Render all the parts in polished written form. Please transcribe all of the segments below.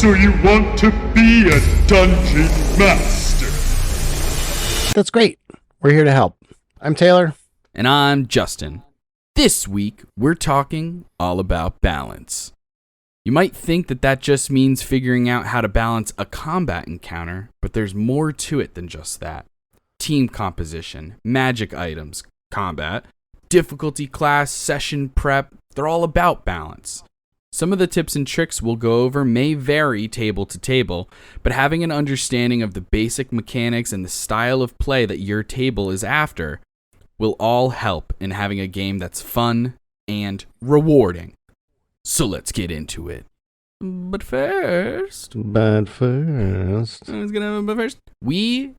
So you want to be a dungeon master? That's great. We're here to help. I'm Taylor. And I'm Justin. This week, we're talking all about balance. You might think that just means figuring out how to balance a combat encounter, but there's more to it than just that. Team composition, magic items, combat, difficulty class, session prep, they're all about balance. Some of the tips and tricks we'll go over may vary table to table, but having an understanding of the basic mechanics and the style of play that your table is after will all help in having a game that's fun and rewarding. So let's get into it. But first, we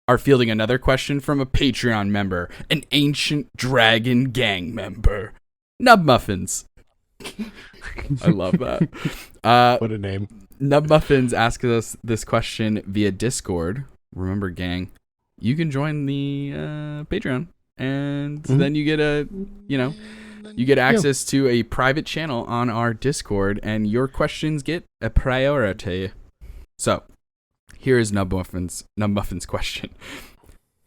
are fielding another question from a Patreon member, an Ancient Dragon gang member, Nub Muffins. I love that. What a name. Nub Muffins asked us this question via Discord. Remember, gang, you can join the Patreon, and then you get access to a private channel on our Discord, and your questions get a priority. So, here is Nub Muffin's question.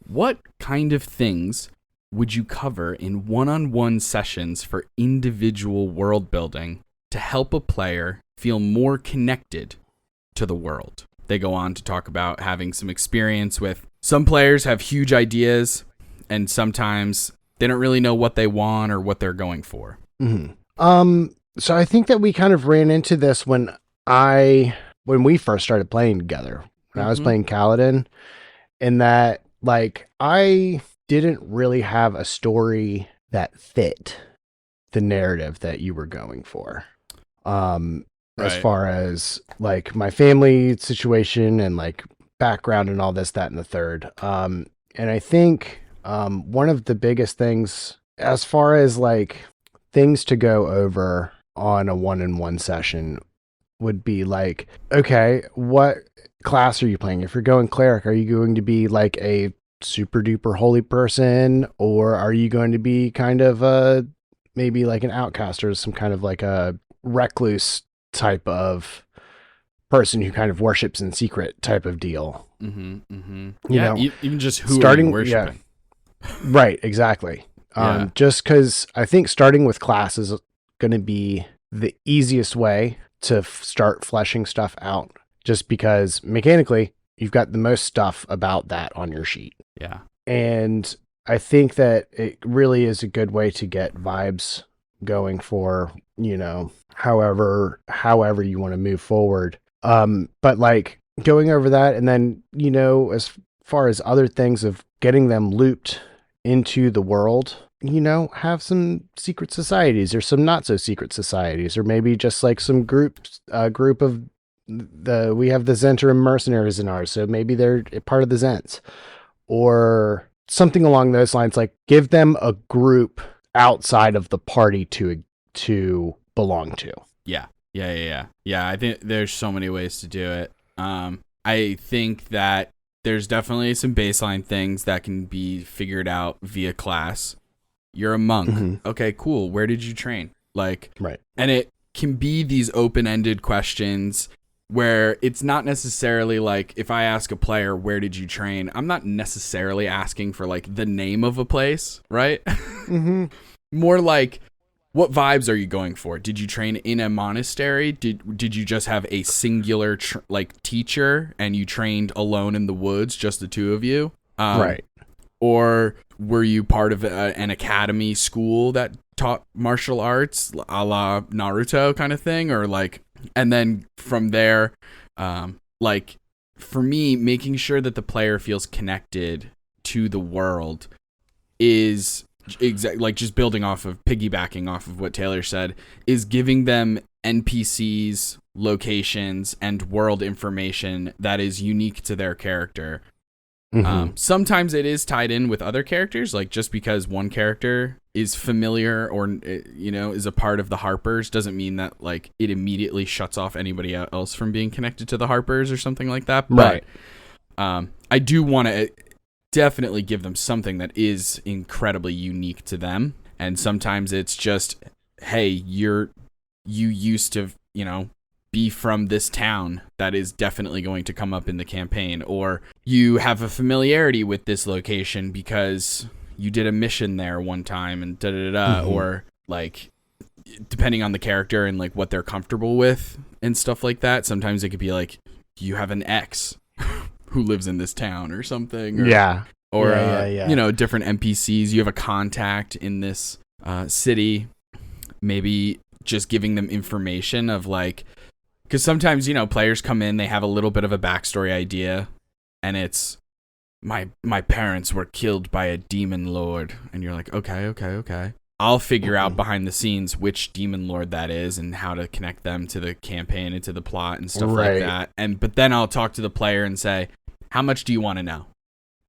What kind of things would you cover in one-on-one sessions for individual world building to help a player feel more connected to the world? They go on to talk about having some experience with some players have huge ideas, and sometimes they don't really know what they want or what they're going for. Mm-hmm. So I think that we kind of ran into this when we first started playing together. When I was playing Kaladin, and that I didn't really have a story that fit the narrative that you were going for. As far as my family situation and background and all this, that, and the third. And I think one of the biggest things as far as things to go over on a one-on-one session would be okay, what class are you playing? If you're going cleric, are you going to be a super duper holy person, or are you going to be kind of maybe an outcast or some kind of a recluse type of person who kind of worships in secret type of deal? Even just who starting, are you worshiping? Yeah. Right, exactly. Just because I think starting with class is going to be the easiest way to start fleshing stuff out, just because mechanically you've got the most stuff about that on your sheet. Yeah. And I think that it really is a good way to get vibes going for, however you want to move forward. But going over that, and then, as far as other things of getting them looped into the world, have some secret societies or some not so secret societies, or maybe just some group of we have the Zentrum mercenaries in ours, so maybe they're part of the Zents or something along those lines. Give them a group outside of the party to belong to. Yeah. I think there's so many ways to do it. I think that there's definitely some baseline things that can be figured out via class. You're a monk. Mm-hmm. Okay, cool. Where did you train? Right. And it can be these open-ended questions where it's not necessarily if I ask a player, where did you train? I'm not necessarily asking for the name of a place, right? Mm-hmm. More what vibes are you going for? Did you train in a monastery? Did you just have a singular teacher and you trained alone in the woods, just the two of you? Right. Or were you part of an academy school that taught martial arts, a la Naruto kind of thing? Or and then from there, for me, making sure that the player feels connected to the world is just piggybacking off of what Taylor said, is giving them NPCs, locations, and world information that is unique to their character. Mm-hmm. Sometimes it is tied in with other characters, just because one character is familiar or is a part of the Harpers doesn't mean that it immediately shuts off anybody else from being connected to the Harpers or something like that. Right. But I do want to definitely give them something that is incredibly unique to them, and sometimes it's just, hey, you used to be from this town that is definitely going to come up in the campaign, or you have a familiarity with this location because you did a mission there one time and or like depending on the character and like what they're comfortable with and stuff like that. Sometimes it could be like you have an ex who lives in this town or something. Or, different NPCs. You have a contact in this city. Maybe just giving them information of like, because sometimes, players come in, they have a little bit of a backstory idea, and it's, my parents were killed by a demon lord. And you're like, okay. I'll figure out behind the scenes which demon lord that is and how to connect them to the campaign and to the plot and stuff like that. But then I'll talk to the player and say, how much do you want to know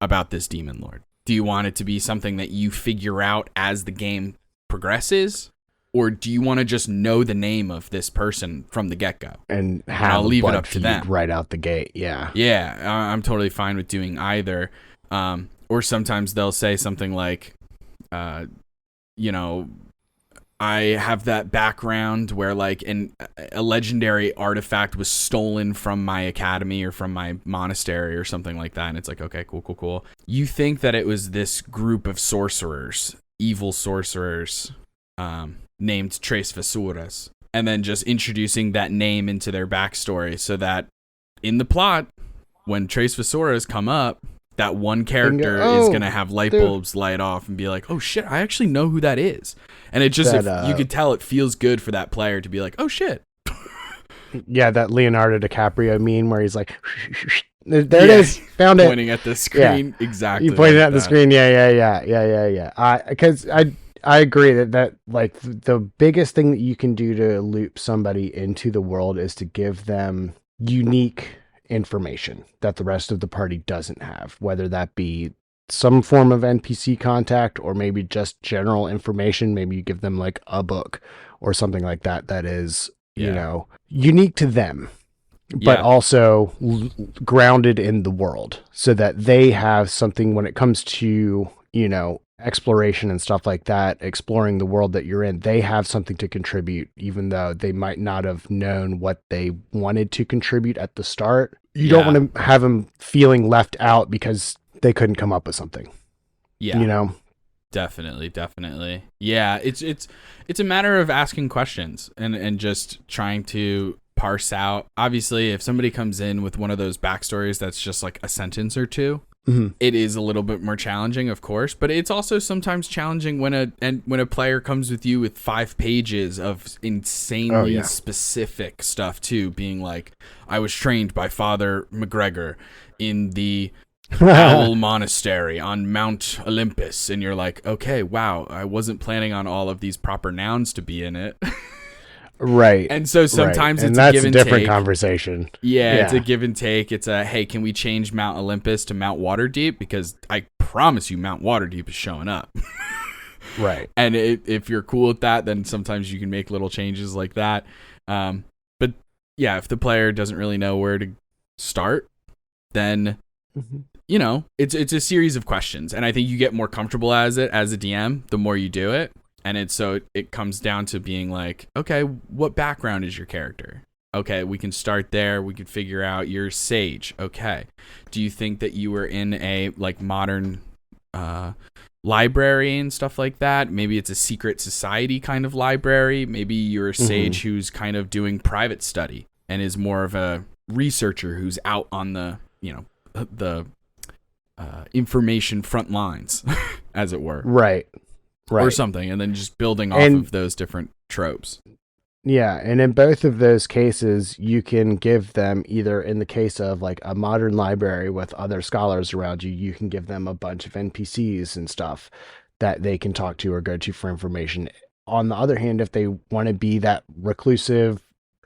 about this demon lord? Do you want it to be something that you figure out as the game progresses? Or do you want to just know the name of this person from the get-go? And I'll leave it up to them right out the gate. Yeah. Yeah, I'm totally fine with doing either. Or sometimes they'll say something like, I have that background where like a legendary artifact was stolen from my academy or from my monastery or something like that. And it's like, okay, cool. You think that it was this group of sorcerers, evil sorcerers, named Tres Visuras, and then just introducing that name into their backstory so that in the plot, when Tres Visuras come up, that one character is going to have light bulbs light off and be like, oh shit, I actually know who that is. And it just, you could tell it feels good for that player to be like, oh shit. Yeah, that Leonardo DiCaprio meme where he's like, there it is, found it. Pointing at the screen, exactly. You pointed at the screen, yeah. Because I agree that like the biggest thing that you can do to loop somebody into the world is to give them unique information that the rest of the party doesn't have, whether that be some form of NPC contact or maybe just general information. Maybe you give them like a book or something like that is, unique to them, but also grounded in the world so that they have something when it comes to, exploration and stuff like that, exploring the world that you're in. They have something to contribute, even though they might not have known what they wanted to contribute at the start. You don't want to have them feeling left out because they couldn't come up with something. Yeah. Definitely. Yeah, it's a matter of asking questions and just trying to parse out. Obviously, if somebody comes in with one of those backstories that's just like a sentence or two, it is a little bit more challenging, of course, but it's also sometimes challenging when a player comes with you with 5 pages of insanely specific stuff too, being like, I was trained by Father McGregor in the Owl Monastery on Mount Olympus, and you're like, okay, wow, I wasn't planning on all of these proper nouns to be in it. Right. And so sometimes it's a give and different take. Conversation. Yeah, it's a give and take. It's a, hey, can we change Mount Olympus to Mount Waterdeep? Because I promise you Mount Waterdeep is showing up. Right. And if you're cool with that, then sometimes you can make little changes like that. But yeah, if the player doesn't really know where to start, then, it's a series of questions. And I think you get more comfortable as a DM the more you do it. And it comes down to being like, okay, what background is your character? Okay, we can start there. We can figure out you're a sage. Okay. Do you think that you were in a like modern library and stuff like that? Maybe it's a secret society kind of library. Maybe you're a sage who's kind of doing private study and is more of a researcher who's out on the, the information front lines, as it were. Right. Or something, and then just building off of those different tropes. Yeah, and in both of those cases, you can give them either, in the case of like a modern library with other scholars around you, you can give them a bunch of NPCs and stuff that they can talk to or go to for information. On the other hand, if they want to be that reclusive,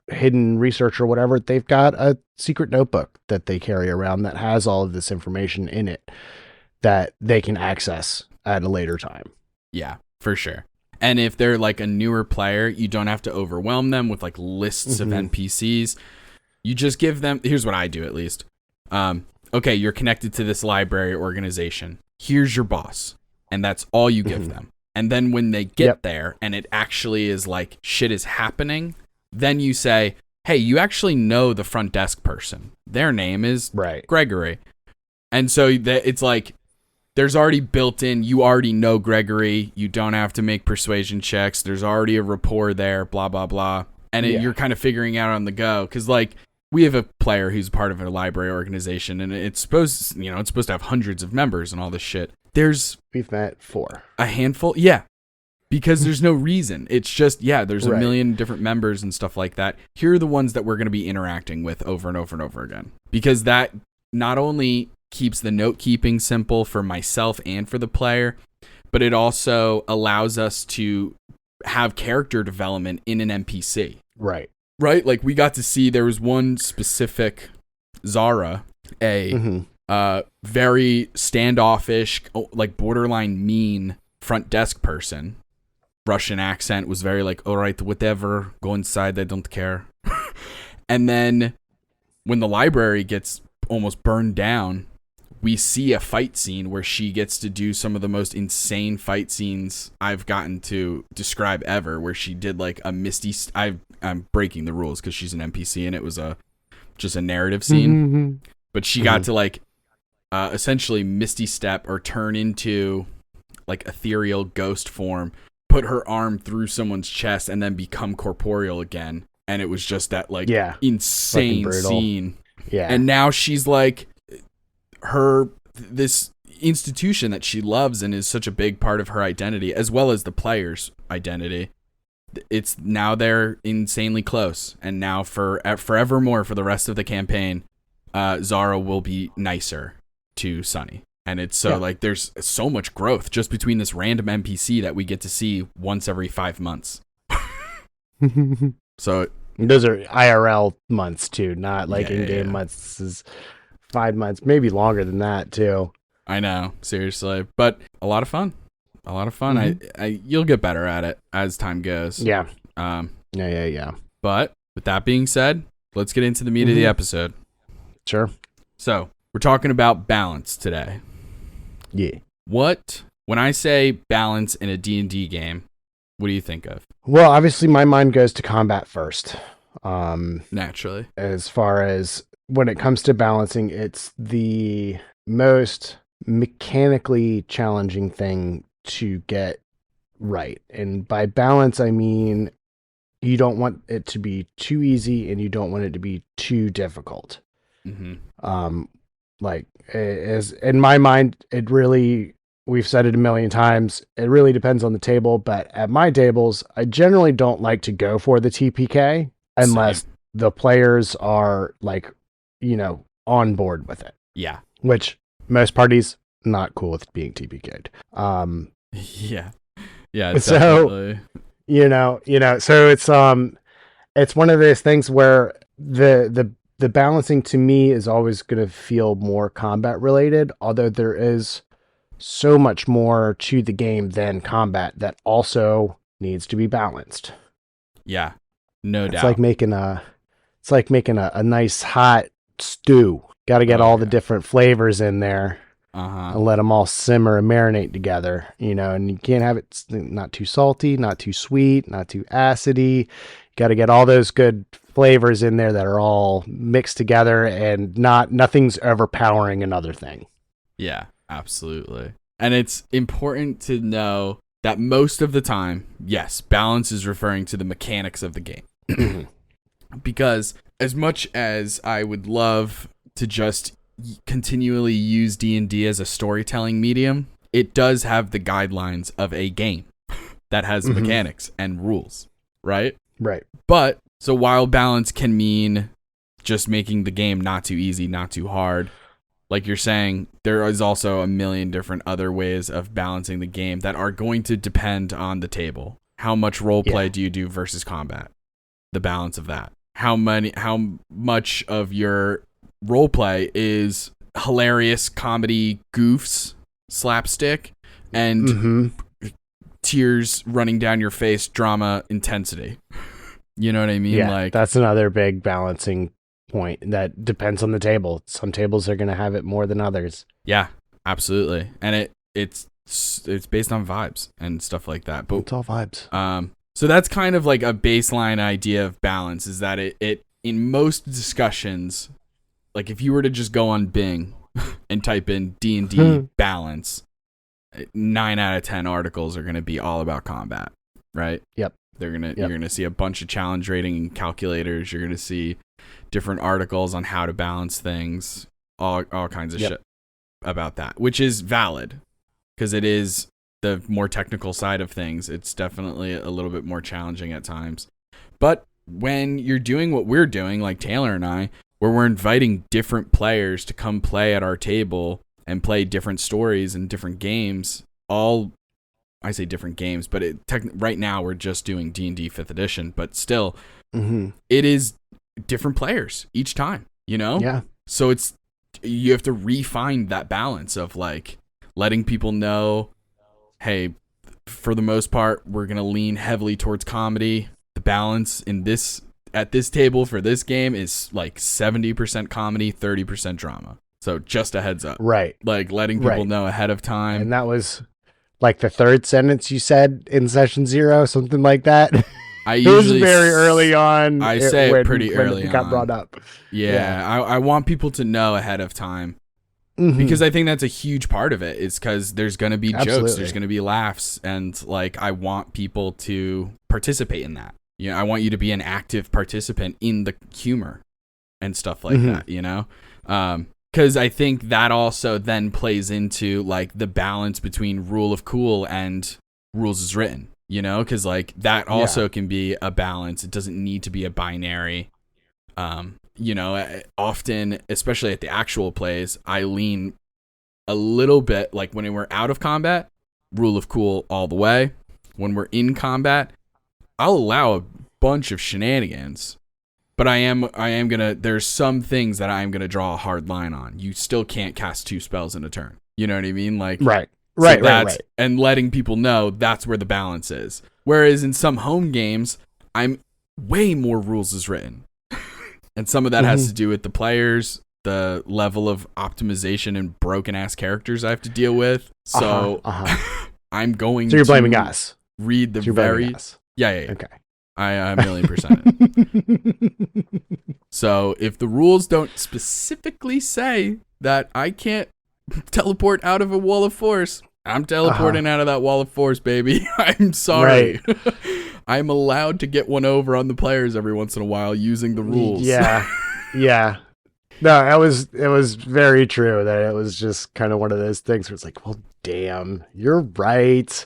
hidden researcher or whatever, they've got a secret notebook that they carry around that has all of this information in it that they can access at a later time. Yeah, for sure. And if they're like a newer player, you don't have to overwhelm them with like lists of NPCs. You just give them, here's what I do at least. Okay, you're connected to this library organization. Here's your boss. And that's all you give them. And then when they get there and it actually is like shit is happening, then you say, hey, you actually know the front desk person. Their name is Gregory. And so it's like there's already built in, you already know Gregory. You don't have to make persuasion checks. There's already a rapport there, blah, blah, blah. And you're kind of figuring out on the go. Because, like, we have a player who's part of a library organization, and it's supposed to have hundreds of members and all this shit. We've met 4. A handful? Yeah. Because there's no reason. It's just, there's a million different members and stuff like that. Here are the ones that we're going to be interacting with over and over and over again. Because that not only keeps the note keeping simple for myself and for the player, but it also allows us to have character development in an NPC. Right. Like we got to see there was one specific Zara, very standoffish, like borderline mean front desk person. Russian accent, was very like, all right, whatever, go inside, I don't care. And then when the library gets almost burned down, we see a fight scene where she gets to do some of the most insane fight scenes I've gotten to describe ever, where she did like a misty I'm breaking the rules because she's an NPC and it was just a narrative scene, but she got to like essentially misty step or turn into like ethereal ghost form, put her arm through someone's chest and then become corporeal again. And it was just that like insane scene. Yeah. And now she's like this institution that she loves and is such a big part of her identity, as well as the player's identity. It's now they're insanely close. And now forevermore for the rest of the campaign, Zara will be nicer to Sunny. And it's so like there's so much growth just between this random NPC that we get to see once every 5 months. So those are IRL months too, not like in-game months. This is 5 months, maybe longer than that too. I know, seriously, but a lot of fun. You'll get better at it as time goes. Yeah. Yeah. But with that being said, let's get into the meat of the episode. Sure. So we're talking about balance today. Yeah. When I say balance in a D&D game, what do you think of? Well, obviously my mind goes to combat first. Naturally. As far as when it comes to balancing, it's the most mechanically challenging thing to get right. And by balance, I mean you don't want it to be too easy and you don't want it to be too difficult. Like as in my mind, it really, we've said it a million times, it really depends on the table, but at my tables, I generally don't like to go for the TPK unless the players are like, on board with it. Yeah. Which most parties not cool with being TPK'd. Yeah. Yeah. So, so it's one of those things where the balancing to me is always going to feel more combat related, although there is so much more to the game than combat that also needs to be balanced. Yeah, no doubt. It's like making a nice hot stew. Got to get all the different flavors in there and let them all simmer and marinate together, and you can't have it not too salty, not too sweet, not too acidy. Got to get all those good flavors in there that are all mixed together and nothing's overpowering another thing. Yeah, absolutely. And it's important to know that most of the time, yes, balance is referring to the mechanics of the game. Because as much as I would love to just continually use D&D as a storytelling medium, it does have the guidelines of a game that has mechanics and rules, right? Right. But so while balance can mean just making the game not too easy, not too hard, like you're saying, there is also a million different other ways of balancing the game that are going to depend on the table. How much role play do you do versus combat? The balance of that. How much of your role play is hilarious comedy goofs, slapstick, and tears running down your face, drama intensity. You know what I mean? Yeah, like that's another big balancing point that depends on the table. Some tables are going to have it more than others. Yeah, absolutely. And it's based on vibes and stuff like that. But it's all vibes. So that's kind of like a baseline idea of balance, is that it in most discussions, like if you were to just go on Bing and type in D&D balance, 9 out of 10 articles are going to be all about combat, right? Yep. You're going to see a bunch of challenge rating calculators. You're going to see different articles on how to balance things, all kinds of shit about that, which is valid because it is the more technical side of things. It's definitely a little bit more challenging at times. But when you're doing what we're doing, like Taylor and I, where we're inviting different players to come play at our table and play different stories and different games, I say different games, but right now we're just doing D&D 5th edition, but still, it is different players each time, you know? Yeah. So you have to refine that balance of like letting people know, hey, for the most part, we're going to lean heavily towards comedy. The balance at this table for this game is like 70% comedy, 30% drama. So just a heads up. Right. Like letting people know ahead of time. And that was like the third sentence you said in session 0, something like that. It was very early on. I say it pretty early when it got brought up. Yeah. I want people to know ahead of time. Because I think that's a huge part of it. It's because there's going to be jokes, there's going to be laughs, and like I want people to participate in that. You know, I want you to be an active participant in the humor and stuff like that, you know? Because I think that also then plays into like the balance between rule of cool and rules as written, you know? Because like that also can be a balance. It doesn't need to be a binary. You know, often, especially at the actual plays, I lean a little bit like when we're out of combat, rule of cool all the way. When we're in combat, I'll allow a bunch of shenanigans, but there's some things that I'm gonna draw a hard line on. You still can't cast 2 spells in a turn. You know what I mean? Like right. And letting people know that's where the balance is. Whereas in some home games, I'm way more rules is written. And some of that has to do with the players, the level of optimization and broken ass characters I have to deal with. So I'm going to. So you're blaming us. Read the Yeah. Okay. I 1,000,000%. So if the rules don't specifically say that I can't teleport out of a wall of force, I'm teleporting out of that wall of force, baby. I'm sorry. Right. I'm allowed to get one over on the players every once in a while using the rules. Yeah. Yeah. No, it was very true that it was just kind of one of those things where it's like, well, damn, you're right.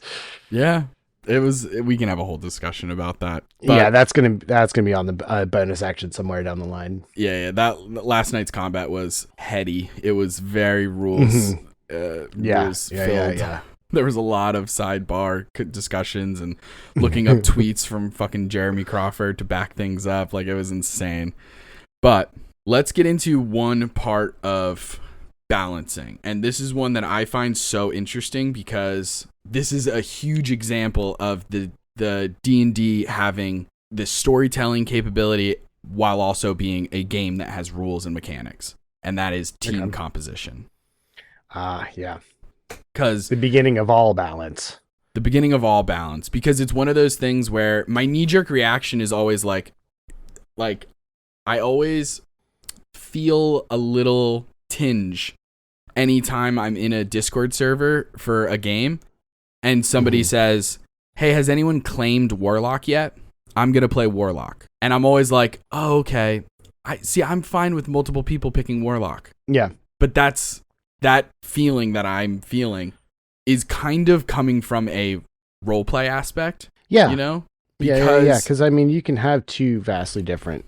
Yeah. We can have a whole discussion about that. But yeah, that's gonna be on the bonus action somewhere down the line. Yeah. That last night's combat was heady. It was very rules. Rules filled. Yeah. There was a lot of sidebar discussions and looking up tweets from fucking Jeremy Crawford to back things up. Like, it was insane. But let's get into one part of balancing. And this is one that I find so interesting because this is a huge example of the D&D having this storytelling capability while also being a game that has rules and mechanics. And that is team composition. Yeah. Because the beginning of all balance. Because it's one of those things where my knee-jerk reaction is always like I always feel a little tinge anytime I'm in a Discord server for a game and somebody says, hey, has anyone claimed Warlock yet? I'm going to play Warlock. And I'm always like, oh, okay. I'm fine with multiple people picking Warlock. Yeah. But that feeling that I'm feeling is kind of coming from a roleplay aspect. Yeah. You know? Because, I mean, you can have 2 vastly different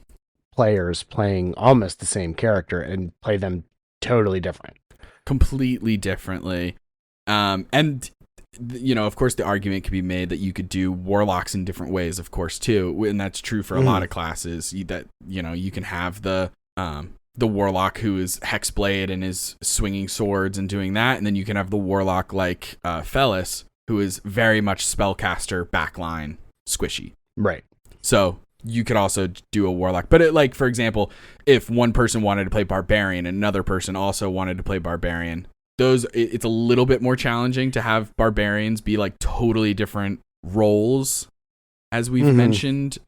players playing almost the same character and play them totally different. Completely differently. And, you know, of course, the argument could be made that you could do warlocks in different ways, of course, too. And that's true for a lot of classes. That, you know, you can have the warlock who is Hexblade and is swinging swords and doing that. And then you can have the warlock like Fellis, who is very much spellcaster, backline, squishy. Right. So you could also do a warlock. But like, for example, if one person wanted to play barbarian and another person also wanted to play barbarian, it's a little bit more challenging to have barbarians be like totally different roles, as we've mentioned.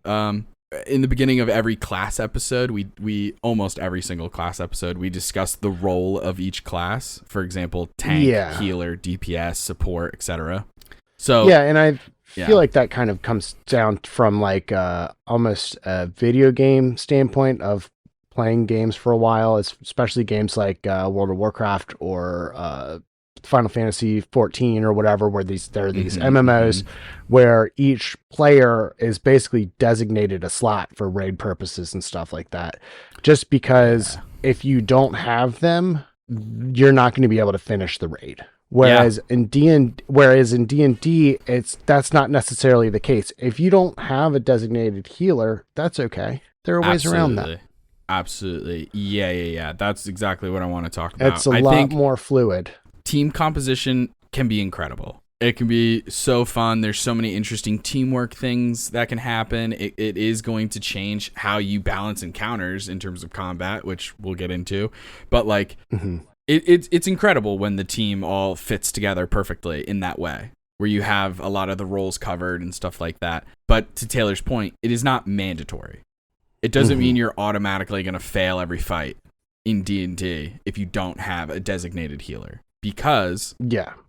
in the beginning of every class episode, we almost every single class episode, we discuss the role of each class. For example, tank, healer, DPS, support, etc. So yeah, and I feel like that kind of comes down from like almost a video game standpoint of playing games for a while, especially games like World of Warcraft or Final Fantasy 14 or whatever, where there are these MMOs where each player is basically designated a slot for raid purposes and stuff like that. Just because if you don't have them, you're not going to be able to finish the raid. Whereas in D&D, that's not necessarily the case. If you don't have a designated healer, that's okay. There are ways around that. Absolutely. Yeah. That's exactly what I want to talk about. It's a lot more fluid. Team composition can be incredible. It can be so fun. There's so many interesting teamwork things that can happen. It is going to change how you balance encounters in terms of combat, which we'll get into. But like, it's incredible when the team all fits together perfectly in that way, where you have a lot of the roles covered and stuff like that. But to Taylor's point, it is not mandatory. It doesn't mean you're automatically going to fail every fight in D&D if you don't have a designated healer. Because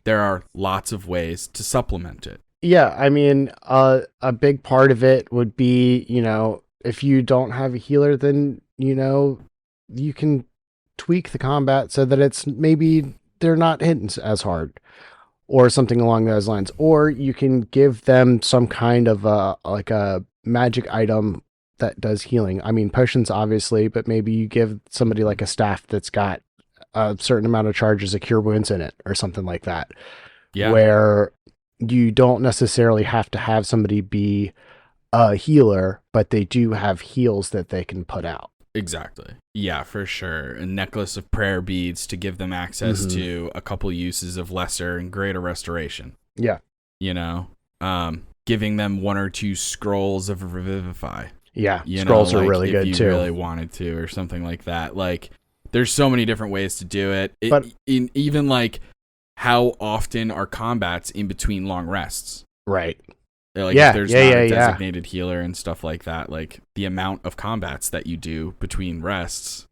there are lots of ways to supplement it. Yeah, I mean, a big part of it would be, if you don't have a healer, then, you can tweak the combat so that it's maybe they're not hitting as hard or something along those lines. Or you can give them some kind of a magic item that does healing. I mean, potions, obviously, but maybe you give somebody like a staff that's got a certain amount of charges of cure wounds in it or something like that. Yeah. Where you don't necessarily have to have somebody be a healer, but they do have heals that they can put out. Exactly. Yeah, for sure. A necklace of prayer beads to give them access to a couple uses of lesser and greater restoration. Yeah. Giving them one or two scrolls of revivify. Yeah. Scrolls are really good too. If you really wanted to or something like that. Like, there's so many different ways to do it. But even like how often are combats in between long rests? Right. Like if there's not a designated healer and stuff like that, like the amount of combats that you do between rests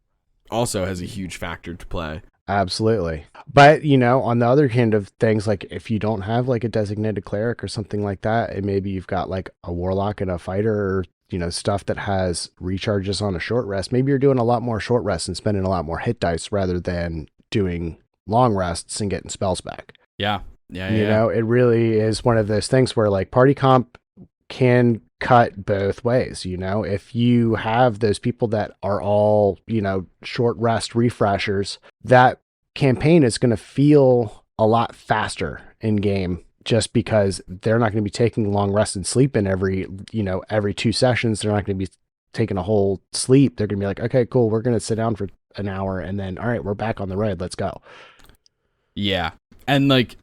also has a huge factor to play. Absolutely. But, on the other hand of things, like if you don't have like a designated cleric or something like that, and maybe you've got like a warlock and a fighter or stuff that has recharges on a short rest. Maybe you're doing a lot more short rests and spending a lot more hit dice rather than doing long rests and getting spells back. Yeah. It really is one of those things where like party comp can cut both ways. If you have those people that are all, short rest refreshers, that campaign is going to feel a lot faster in game. Just because they're not going to be taking long rest and sleep in every 2 sessions. They're not going to be taking a whole sleep. They're going to be like, okay, cool. We're going to sit down for an hour and then, all right, we're back on the road. Let's go. Yeah. And like,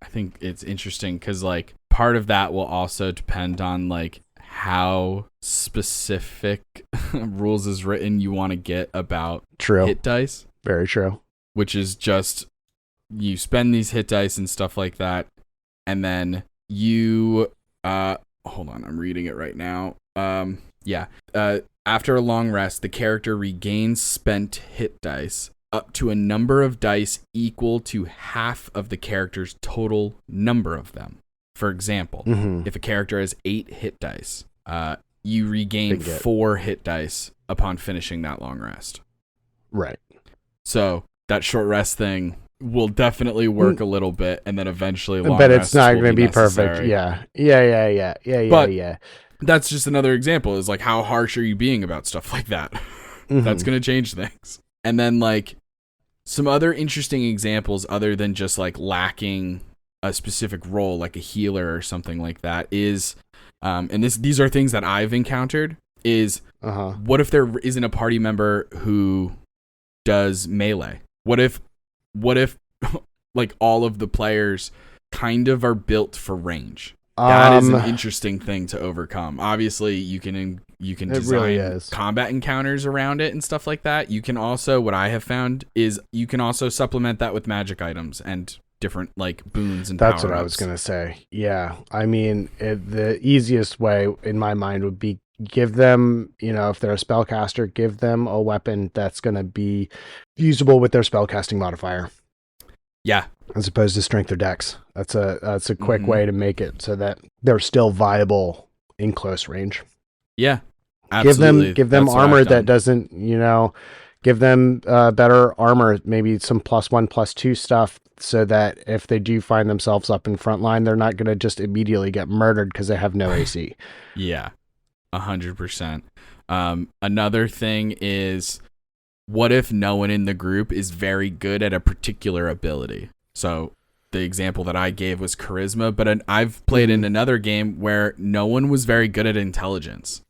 I think it's interesting because like part of that will also depend on like how specific rules is written you want to get about hit dice. Very true. Which is just, you spend these hit dice and stuff like that, and then you hold on, I'm reading it right now. After a long rest, the character regains spent hit dice up to a number of dice equal to half of the character's total number of them. For example, if a character has 8 hit dice, you regain 4 hit dice upon finishing that long rest. Right. So that short rest thing will definitely work a little bit, and then eventually long but it's not going to be necessary. perfect. Yeah. That's just another example, is like, how harsh are you being about stuff like that? That's going to change things. And then like some other interesting examples other than just like lacking a specific role like a healer or something like that is and these are things that I've encountered, is what if there isn't a party member who does melee? What if like all of the players kind of are built for range? That is an interesting thing to overcome. Obviously, you can design combat encounters around it and stuff like that. You can also, what I have found is you can also supplement that with magic items and different like boons and That's what I was going to say. Yeah. I mean, the easiest way in my mind would be give them, if they're a spellcaster, give them a weapon that's going to be usable with their spellcasting modifier. Yeah. As opposed to strength or dex. That's a quick way to make it so that they're still viable in close range. Yeah. Absolutely. Give them armor that doesn't, give them better armor, maybe some +1, +2 stuff, so that if they do find themselves up in front line, they're not going to just immediately get murdered because they have no AC. Yeah, 100%. Another thing is, what if no one in the group is very good at a particular ability? So the example that I gave was charisma, but I've played in another game where no one was very good at intelligence.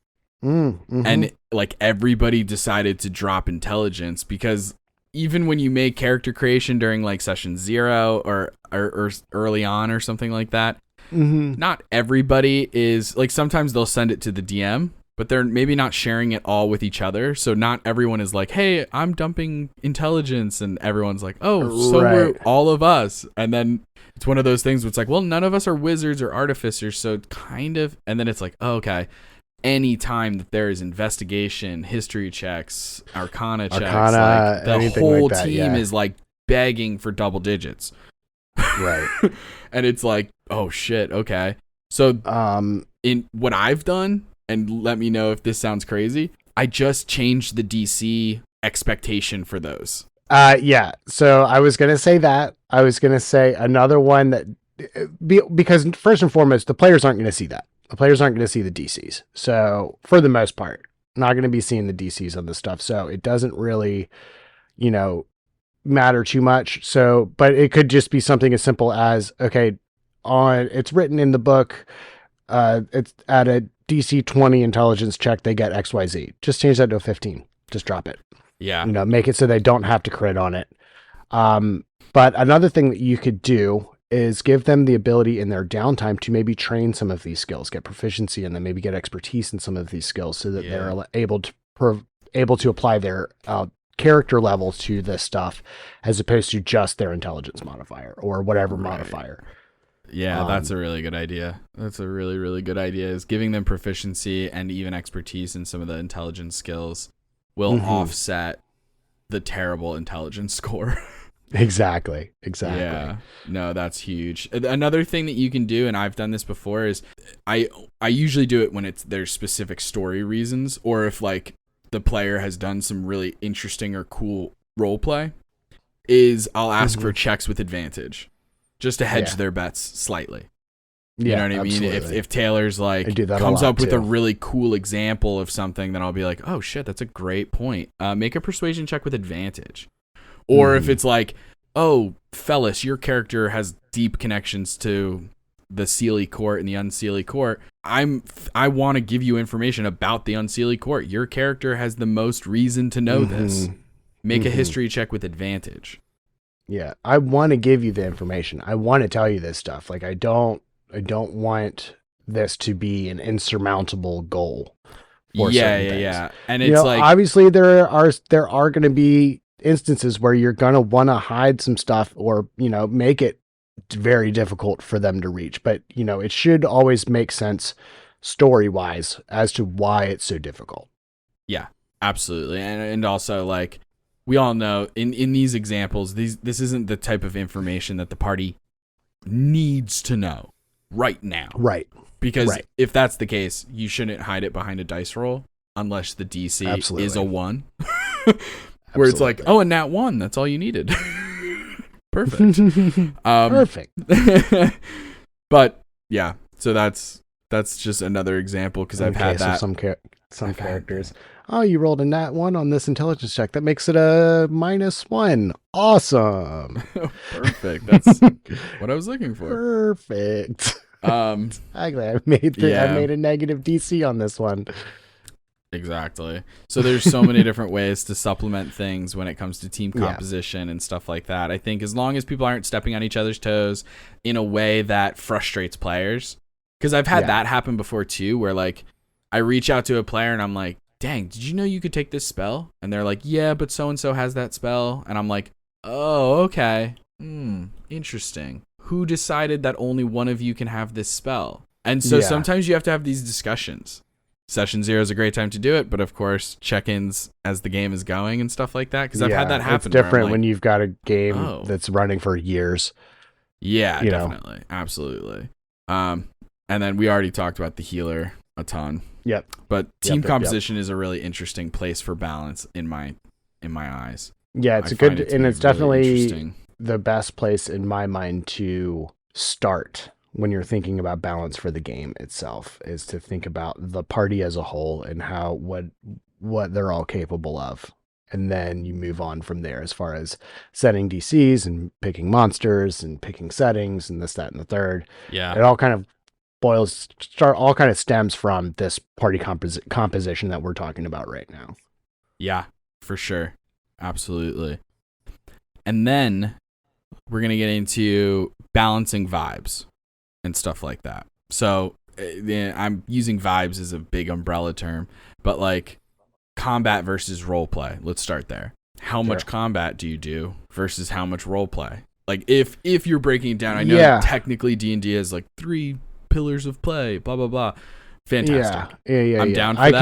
And like everybody decided to drop intelligence, because even when you make character creation during like session 0 or early on or something like that, not everybody is like, sometimes they'll send it to the DM, but they're maybe not sharing it all with each other. So not everyone is like, hey, I'm dumping intelligence, and everyone's like, oh, so we're all of us. And then it's one of those things where it's like, well, none of us are wizards or artificers, so kind of, and then it's like, oh, okay. Any time that there is investigation, history checks, arcana checks, like the whole like that, team is like begging for double digits. Right. And it's like, oh shit, okay. So in what I've done, and let me know if this sounds crazy, I just changed the DC expectation for those. Yeah. So I was going to say that. I was going to say another one that, because first and foremost, the players aren't going to see that. The players aren't going to see the DCs. So for the most part, not going to be seeing the DCs on this stuff. So it doesn't really, matter too much. So, but it could just be something as simple as, okay, it's written in the book, it's at a DC 20 intelligence check, they get XYZ. Just change that to a 15. Just drop it. Yeah. Make it so they don't have to crit on it. But another thing that you could do is give them the ability in their downtime to maybe train some of these skills, get proficiency in them, maybe get expertise in some of these skills, so that they're able to apply their character levels to this stuff, as opposed to just their intelligence modifier or whatever modifier. Yeah, that's a really good idea. That's a really, really good idea, is giving them proficiency and even expertise in some of the intelligence skills will offset the terrible intelligence score. Exactly. Yeah. No, that's huge. Another thing that you can do, and I've done this before, is I usually do it when there's specific story reasons, or if like the player has done some really interesting or cool role play, is I'll ask for checks with advantage, just to hedge their bets slightly. You know what I mean? If Taylor's like comes up with a really cool example of something, then I'll be like, oh shit, that's a great point. Make a persuasion check with advantage. Or if it's like, oh, Fellis, your character has deep connections to the Seelie Court and the Unseelie Court. I want to give you information about the Unseelie Court. Your character has the most reason to know this. Make a history check with advantage. Yeah, I want to give you the information. I want to tell you this stuff. Like, I don't want this to be an insurmountable goal. Yeah. And it's like, obviously there are going to be instances where you're going to want to hide some stuff, or make it very difficult for them to reach, but it should always make sense story wise as to why it's so difficult. Yeah, absolutely. And also, like, we all know in these examples, this isn't the type of information that the party needs to know right now, right? Because if that's the case, you shouldn't hide it behind a dice roll unless the DC is a 1. Where it's like, oh, and nat 1, that's all you needed. Perfect. Perfect. But yeah, so that's just another example, because I've had that. Some characters. Oh, you rolled a nat 1 on this intelligence check. That makes it a -1. Awesome. Perfect. That's what I was looking for. Perfect. I made a negative DC on this one. Exactly. So there's so many different ways to supplement things when it comes to team composition and stuff like that. I think as long as people aren't stepping on each other's toes in a way that frustrates players, because I've had that happen before too, where like I reach out to a player and I'm like, dang, did you know you could take this spell? And they're like, yeah, but so-and-so has that spell. And I'm like, oh, okay. Interesting. Who decided that only one of you can have this spell? And so sometimes you have to have these discussions. Session 0 is a great time to do it, but of course, check-ins as the game is going and stuff like that. Because I've had that happen. It's different when you've got a game that's running for years. Yeah, definitely, absolutely. And then we already talked about the healer a ton. Yep. But team composition is a really interesting place for balance in my eyes. Yeah, it's it's definitely the best place in my mind to start when you're thinking about balance for the game itself, is to think about the party as a whole and how what they're all capable of. And then you move on from there as far as setting DCs and picking monsters and picking settings and this, that, and the third. Yeah. It all kind of stems from this party composition that we're talking about right now. Yeah, for sure. Absolutely. And then we're going to get into balancing vibes and stuff like that. So I'm using vibes as a big umbrella term, but like combat versus role play. Let's start there. How much combat do you do versus how much role play? Like if you're breaking it down, I know technically D&D has like 3 pillars of play, blah blah blah. Fantastic. Yeah. I'm down for that.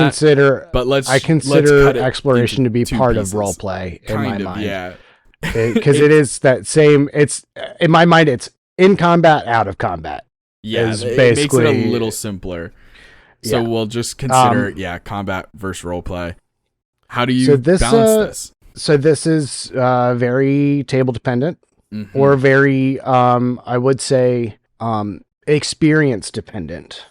I consider exploration to be part of role play in my mind. Yeah. Because it is that same. It's in my mind. It's in combat, out of combat. Yeah, it makes it a little simpler. So we'll just consider combat versus role play. How do you balance this? So this is very table dependent, or very I would say experience dependent,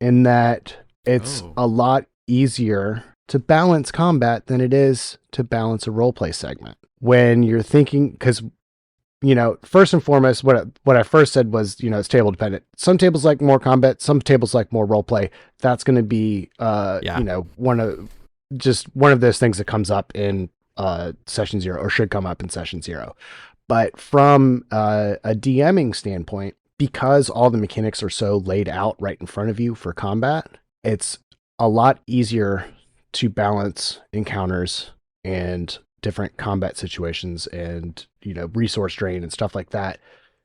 in that it's a lot easier to balance combat than it is to balance a role play segment. When you're thinking, because first and foremost, what I first said was, it's table dependent. Some tables like more combat, some tables like more role play. That's going to be, one of those things that comes up in session 0, or should come up in session 0. But from a DMing standpoint, because all the mechanics are so laid out right in front of you for combat, it's a lot easier to balance encounters and different combat situations and resource drain and stuff like that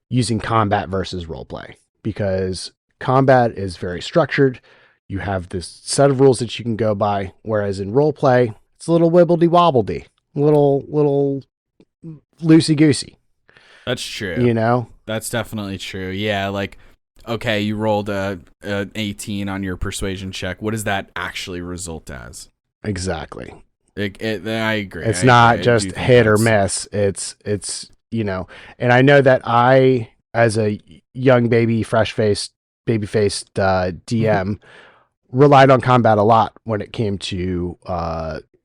using combat versus roleplay, because combat is very structured. You have this set of rules that you can go by, whereas in roleplay it's a little wibbledy wobbledy, little loosey goosey. That's true. That's definitely true. Yeah, like okay, you rolled an 18 on your persuasion check. What does that actually result as? Exactly. I agree. It's not just hit or miss. It's and I know that I, as a young baby-faced DM, relied on combat a lot when it came to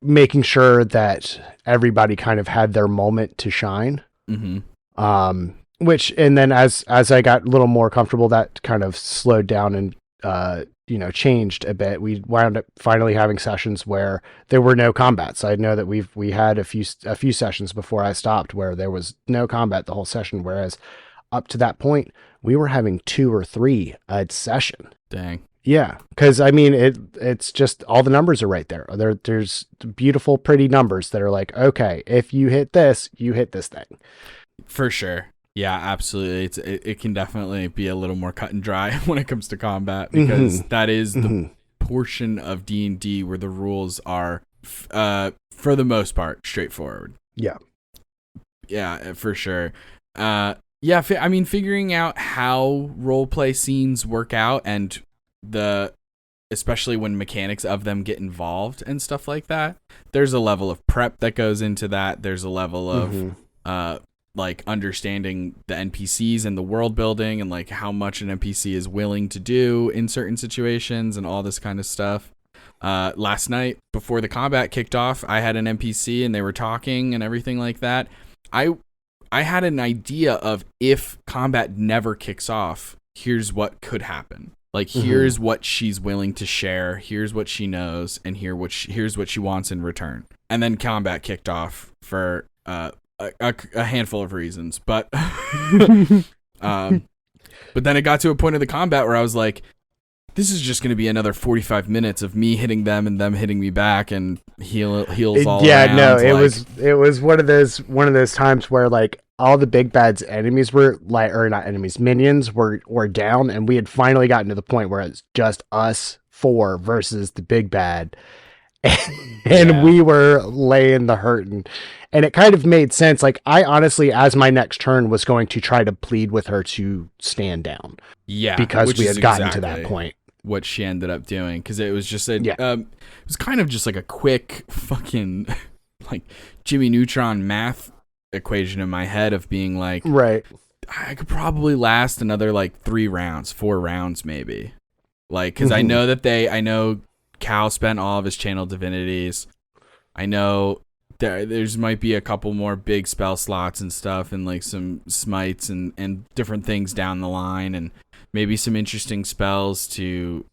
making sure that everybody kind of had their moment to shine. And then as I got a little more comfortable, that kind of slowed down and changed a bit. We wound up finally having sessions where there were no combat. So I know that we had a few sessions before I stopped where there was no combat the whole session, whereas up to that point we were having 2 or 3 a session. Dang. Yeah, because I mean it's just all the numbers are right there. There's beautiful, pretty numbers that are like, okay, if you hit this, you hit this thing. For sure. Yeah, absolutely. It can definitely be a little more cut and dry when it comes to combat, because that is the portion of D&D where the rules are, for the most part, straightforward. Yeah. Yeah, for sure. Figuring out how roleplay scenes work out, and especially when mechanics of them get involved and stuff like that, there's a level of prep that goes into that. There's a level of like understanding the NPCs and the world building, and like how much an NPC is willing to do in certain situations and all this kind of stuff. Last night before the combat kicked off, I had an NPC and they were talking and everything like that. I had an idea of, if combat never kicks off, here's what could happen. Like, here's what she's willing to share, here's what she knows, and here's what she wants in return. And then combat kicked off for a handful of reasons, but but then it got to a point of the combat where I was like, this is just going to be another 45 minutes of me hitting them and them hitting me back, and heals all around. No, it was one of those times where like all the big bad's enemies were like, or not enemies, minions were down, and we had finally gotten to the point where it's just us 4 versus the big bad. And Yeah. we were laying the hurting. And it kind of made sense. Like, I honestly, as my next turn, was going to try to plead with her to stand down. Yeah, Because which we is had gotten to that exactly point. what she ended up doing, because it was just it Yeah. was kind of just like a quick fucking like Jimmy Neutron math equation in my head of being like, Right. I could probably last another like 4 rounds maybe, like, because I know Cal spent all of his channel divinities. I know there's might be a couple more big spell slots and stuff, and like some smites and different things down the line, and maybe some interesting spells to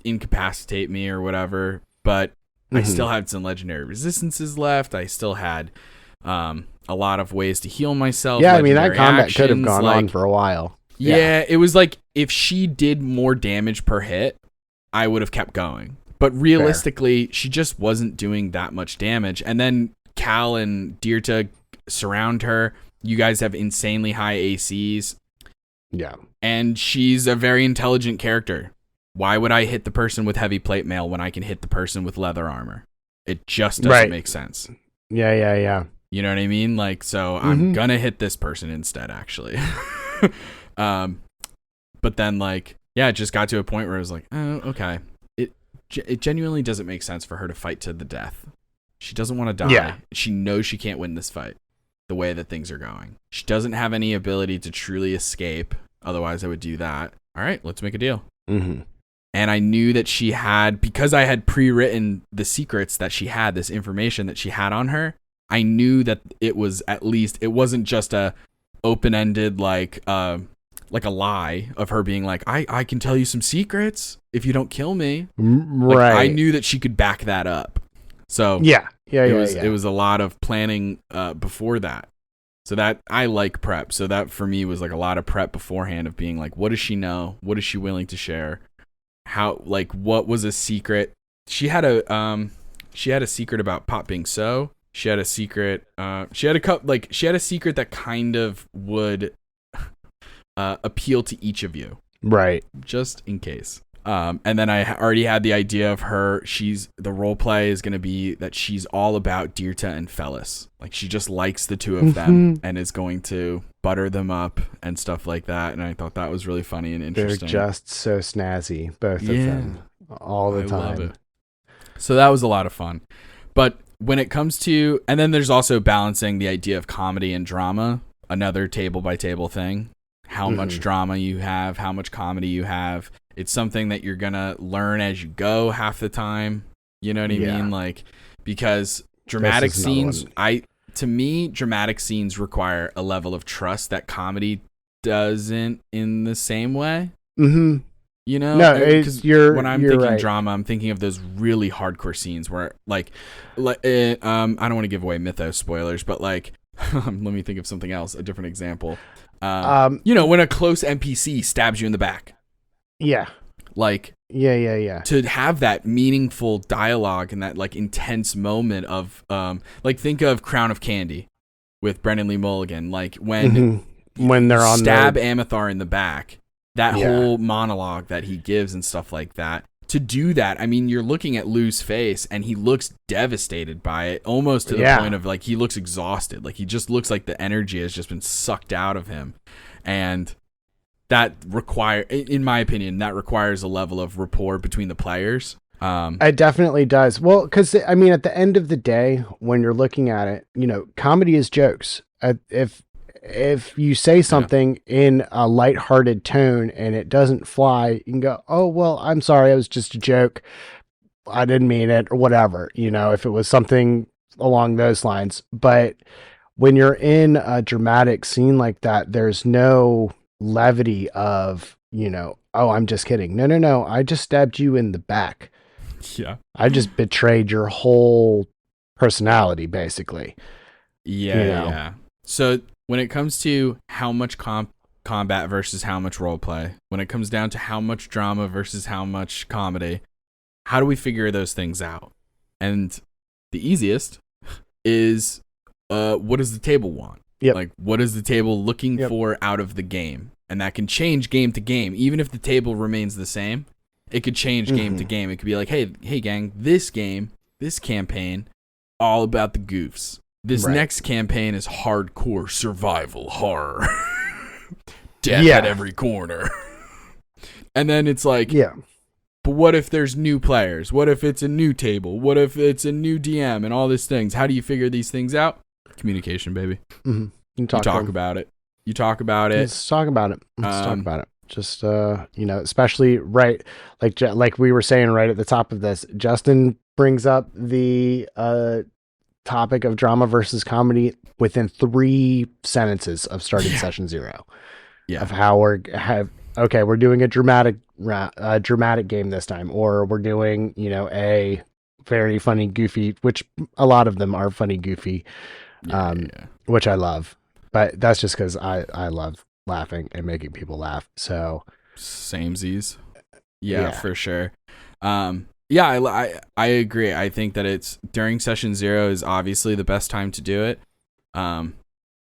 incapacitate me or whatever. But I still had some legendary resistances left. I still had a lot of ways to heal myself. Yeah, I mean, that legendary combat could have actions, gone like, on for a while. Yeah, it was like if she did more damage per hit, I would have kept going. But realistically, she just wasn't doing that much damage. And then Cal and Dirta surround her. You guys have insanely high ACs. Yeah. And she's a very intelligent character. Why would I hit the person with heavy plate mail when I can hit the person with leather armor? It just doesn't make sense. Yeah. You know what I mean? Like, so I'm gonna hit this person instead, actually. But then, like, yeah, it just got to a point where I was like, oh, okay. It genuinely doesn't make sense for her to fight to the death. She doesn't want to die. Yeah. She knows she can't win this fight the way that things are going. She doesn't have any ability to truly escape. Otherwise, I would do that. All right, let's make a deal. Mm-hmm. And I knew that she had, because I had pre-written the secrets that she had, this information that she had on her, I knew that it was at least, it wasn't just a open-ended, like a lie of her being like, I can tell you some secrets if you don't kill me. Right. Like, I knew that she could back that up. So it was a lot of planning before that. So that, I like prep. So that for me was like a lot of prep beforehand of being like, what does she know? What is she willing to share? How, like, what was a secret? She had a secret about Pop being so. She had a secret. She had a secret that kind of would appeal to each of you, right? Just in case. And then I already had the idea of her. The role play is going to be that she's all about Dirta and Fellis. Like, she just likes the two of them and is going to butter them up and stuff like that. And I thought that was really funny and interesting. They're just so snazzy, both of them, all the time. Love it. So that was a lot of fun. But when it comes to, and then there's also balancing the idea of comedy and drama, another table by table thing. How much drama you have, how much comedy you have. It's something that you're going to learn as you go half the time. You know what I mean? Like, because dramatic scenes, to me, dramatic scenes require a level of trust that comedy doesn't in the same way. Mm-hmm. You know? No, when I'm thinking right. drama, I'm thinking of those really hardcore scenes where, I don't want to give away Mythos spoilers, but like, let me think of something else, a different example. When a close NPC stabs you in the back. Yeah. Like, yeah. To have that meaningful dialogue and that like intense moment of think of Crown of Candy with Brendan Lee Mulligan. Like when they're on stab Amithar in the back, that whole monologue that he gives and stuff like that. To do that, I mean, you're looking at Lou's face and he looks devastated by it, almost to the point of like he looks exhausted. Like he just looks like the energy has just been sucked out of him. And that in my opinion, that requires a level of rapport between the players. It definitely does. Well, because I mean, at the end of the day, when you're looking at it, comedy is jokes. If you say something in a lighthearted tone and it doesn't fly, you can go, oh, well, I'm sorry. It was just a joke. I didn't mean it or whatever, if it was something along those lines. But when you're in a dramatic scene like that, there's no levity of, oh, I'm just kidding. No. I just stabbed you in the back. Yeah. I just betrayed your whole personality, basically. Yeah. So when it comes to how much combat versus how much roleplay, when it comes down to how much drama versus how much comedy, how do we figure those things out? And the easiest is, what does the table want? Yep. Like, what is the table looking for out of the game? And that can change game to game. Even if the table remains the same, It could change game to game. It could be like, hey gang, this campaign, all about the goofs. This next campaign is hardcore survival horror. Death at every corner. And then it's like, but what if there's new players? What if it's a new table? What if it's a new DM and all these things? How do you figure these things out? Communication, baby. Mm-hmm. You talk about it. You talk about it. Let's talk about it. Just especially like we were saying right at the top of this, Justin brings up the topic of drama versus comedy within 3 sentences of starting session 0. Yeah. Of how we're doing a dramatic game this time, or we're doing, a very funny, goofy, which a lot of them are funny, goofy, which I love, but that's just because I love laughing and making people laugh. So samesies. Yeah, for sure. I agree. I think that it's during session 0 is obviously the best time to do it.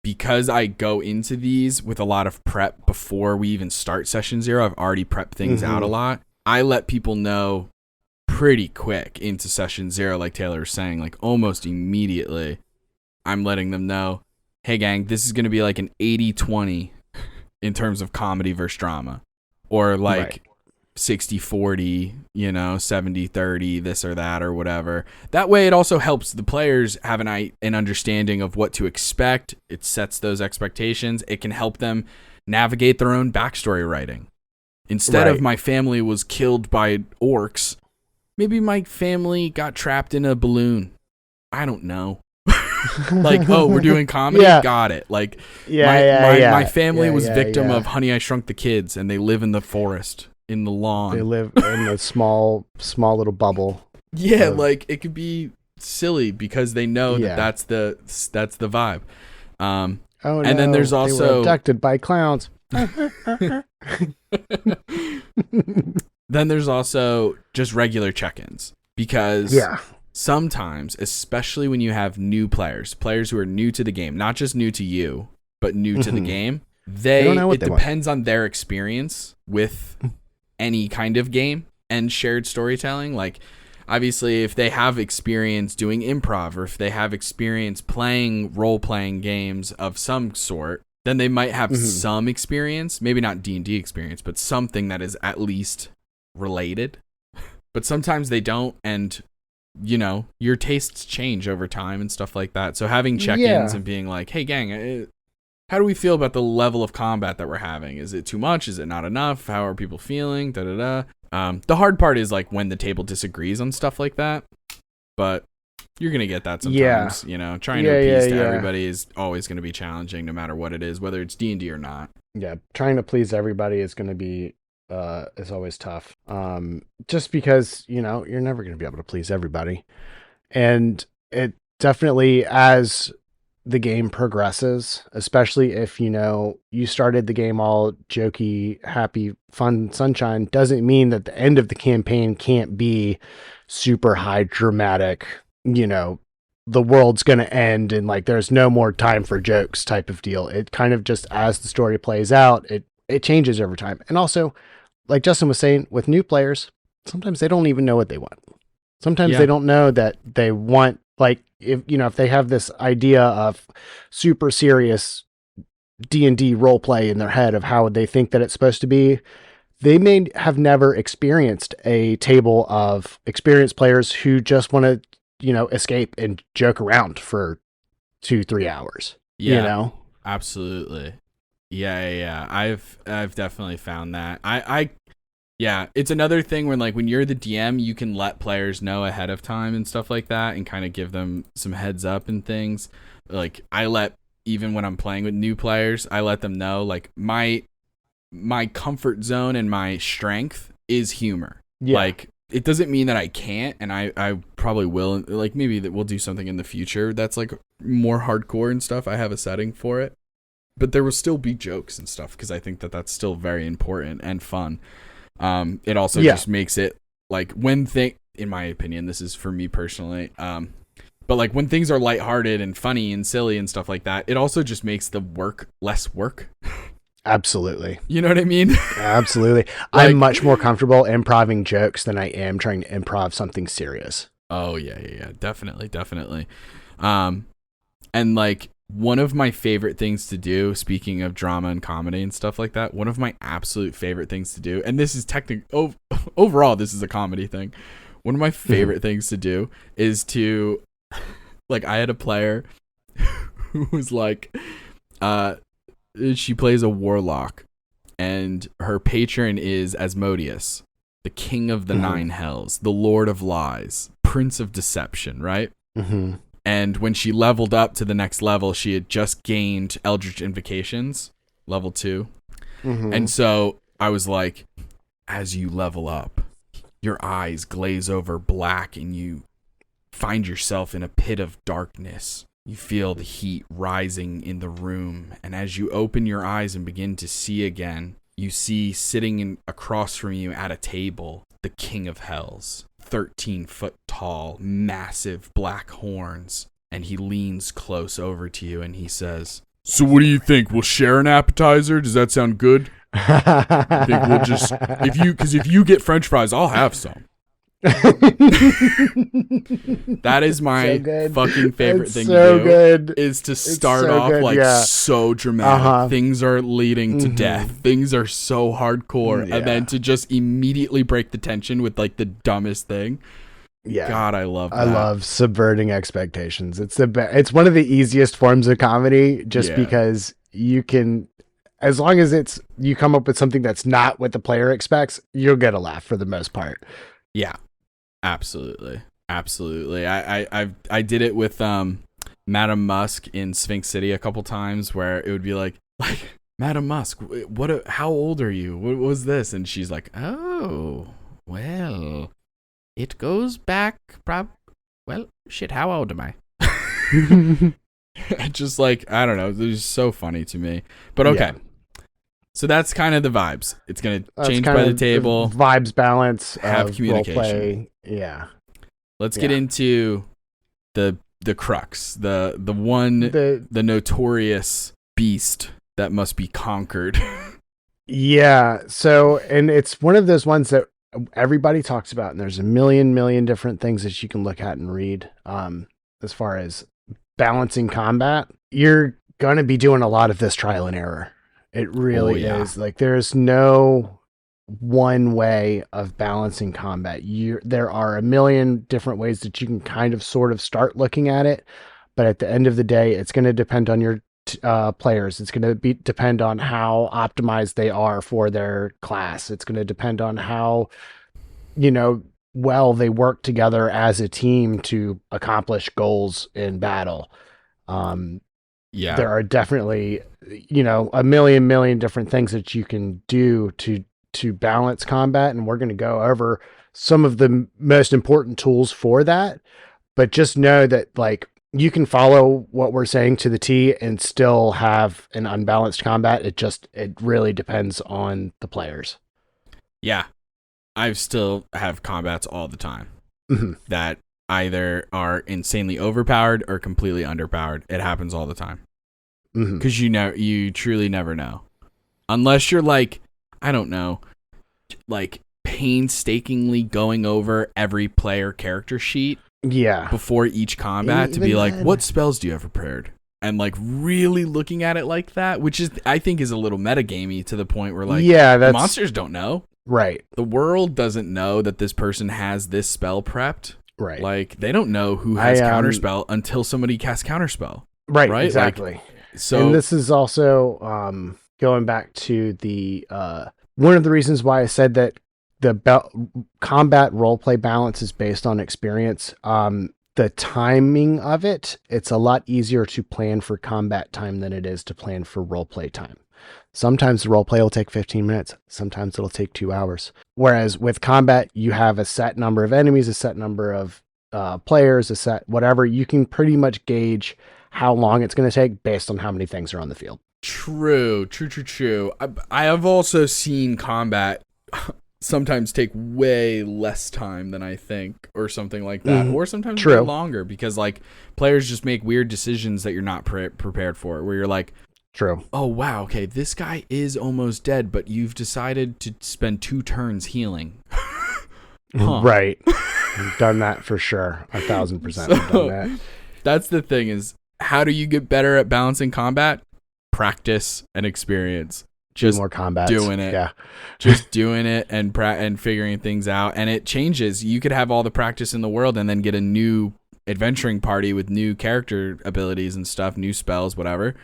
Because I go into these with a lot of prep before we even start session 0, I've already prepped things out a lot. I let people know pretty quick into session 0, like Taylor was saying, like almost immediately. I'm letting them know, hey gang, this is going to be like an 80-20 in terms of comedy versus drama, or like 60-40, 70-30, this or that or whatever. That way it also helps the players have an understanding of what to expect. It sets those expectations. It can help them navigate their own backstory writing. Instead of my family was killed by orcs, maybe my family got trapped in a balloon. I don't know. Like, oh, we're doing comedy? Got it. Like, my family was victim of Honey, I Shrunk the Kids, and they live in the forest. In the lawn. They live in a small little bubble. Yeah, like it could be silly because they know that's the vibe. And then there's also they were abducted by clowns. Then there's also just regular check-ins, because sometimes, especially when you have new players who are new to the game, not just new to you, but new to the game, it depends on their experience with any kind of game and shared storytelling. Like, obviously, if they have experience doing improv, or if they have experience playing role-playing games of some sort, then they might have some experience, maybe not D&D experience, but something that is at least related. But sometimes they don't, and your tastes change over time and stuff like that. So having check-ins and being like, hey gang, how do we feel about the level of combat that we're having? Is it too much? Is it not enough? How are people feeling? The hard part is like when the table disagrees on stuff like that, but you're going to get that sometimes, trying to appease to everybody is always going to be challenging no matter what it is, whether it's D&D or not. Yeah. Trying to please everybody is going to be, is always tough. Just because, you're never going to be able to please everybody. And it definitely, as the game progresses, especially if you started the game all jokey, happy, fun, sunshine, doesn't mean that the end of the campaign can't be super high dramatic, the world's gonna end and like there's no more time for jokes type of deal. It kind of just, as the story plays out, it changes over time. And also, like Justin was saying, with new players, sometimes they don't even know what they want. Sometimes they don't know that they want, like, if they have this idea of super serious D&D role play in their head of how they think that it's supposed to be, they may have never experienced a table of experienced players who just want to, escape and joke around for 2-3 hours. Absolutely. Yeah. I've definitely found that. Yeah, it's another thing when you're the DM, you can let players know ahead of time and stuff like that and kind of give them some heads up and things. Like, even when I'm playing with new players, I let them know, like, my comfort zone and my strength is humor. Yeah. Like, it doesn't mean that I can't, and I probably will. Like, maybe that we'll do something in the future that's, like, more hardcore and stuff. I have a setting for it. But there will still be jokes and stuff, because I think that that's still very important and fun. It also just makes it like in my opinion, this is for me personally, but like when things are lighthearted and funny and silly and stuff like that, it also just makes the work less work. Absolutely. You know what I mean? Absolutely. Like- I'm much more comfortable improving jokes than I am trying to improv something serious. Oh yeah. Definitely. And like one of my favorite things to do, speaking of drama and comedy and stuff like that, one of my absolute favorite things to do, and this is overall, this is a comedy thing. One of my favorite things to do is to, like, I had a player who was like, she plays a warlock, and her patron is Asmodeus, the king of the nine hells, the lord of lies, prince of deception, right? Mm-hmm. And when she leveled up to the next level, she had just gained Eldritch Invocations, level 2. Mm-hmm. And so I was like, as you level up, your eyes glaze over black and you find yourself in a pit of darkness. You feel the heat rising in the room. And as you open your eyes and begin to see again, you see sitting across from you at a table, the king of hells. 13-foot tall, massive black horns, and he leans close over to you and he says, "So what do you think? We'll share an appetizer? Does that sound good? I think we'll just if you get French fries, I'll have some." That is my fucking favorite thing to do. Is to start off so dramatic. Things are leading to death. Things are so hardcore, and then to just immediately break the tension with like the dumbest thing. Yeah, God, I love that. I love subverting expectations. It's it's one of the easiest forms of comedy, just because you can, as long as you come up with something that's not what the player expects, you'll get a laugh for the most part. Yeah. Absolutely. I did it with Madam Musk in Sphinx City a couple times, where it would be like Madam Musk, how old are you? What was this? And she's like, "Oh, well, it goes back how old am I?" Just like, I don't know, it was so funny to me. But okay. Yeah. So that's kind of the vibes. It's going to change by the table. Vibes balance. Have communication. Roleplay. Yeah. Let's get into the crux, the notorious beast that must be conquered. Yeah. So, and it's one of those ones that everybody talks about, and there's a million different things that you can look at and read. As far as balancing combat, you're going to be doing a lot of this trial and error. It really is. Like, there's no one way of balancing combat. There are a million different ways that you can kind of sort of start looking at it, but at the end of the day, it's going to depend on your players. It's going to depend on how optimized they are for their class. It's going to depend on how, well they work together as a team to accomplish goals in battle. There are definitely, a million different things that you can do to balance combat. And we're going to go over some of the most important tools for that. But just know that, like, you can follow what we're saying to the T and still have an unbalanced combat. It really depends on the players. Yeah. I still have combats all the time that either are insanely overpowered or completely underpowered. It happens all the time. Because you truly never know. Unless you're like, I don't know, like painstakingly going over every player character sheet before each combat to be like, what spells do you have prepared? And like really looking at it like that, which is, I think, is a little metagamey to the point where like the monsters don't know. Right. The world doesn't know that this person has this spell prepped. Right. Like, they don't know who has counterspell until somebody casts counterspell. Right. Exactly. Like, so, and this is also going back to the one of the reasons why I said that the combat roleplay balance is based on experience. The timing of it's a lot easier to plan for combat time than it is to plan for roleplay time. Sometimes the roleplay will take 15 minutes. Sometimes it'll take 2 hours. Whereas with combat, you have a set number of enemies, a set number of players, a set whatever. You can pretty much gauge how long it's going to take based on how many things are on the field. True. I have also seen combat sometimes take way less time than I think, or something like that, or sometimes way longer, because like players just make weird decisions that you're not prepared for, where you're like, True. oh wow, okay, this guy is almost dead, but you've decided to spend 2 turns healing. Huh. Right. I've done that for sure. 1,000% I've done that. That's the thing is, how do you get better at balancing combat? Practice and experience. Just more combats. doing it. Yeah. Just doing it and figuring things out. And it changes. You could have all the practice in the world and then get a new adventuring party with new character abilities and stuff, new spells, whatever.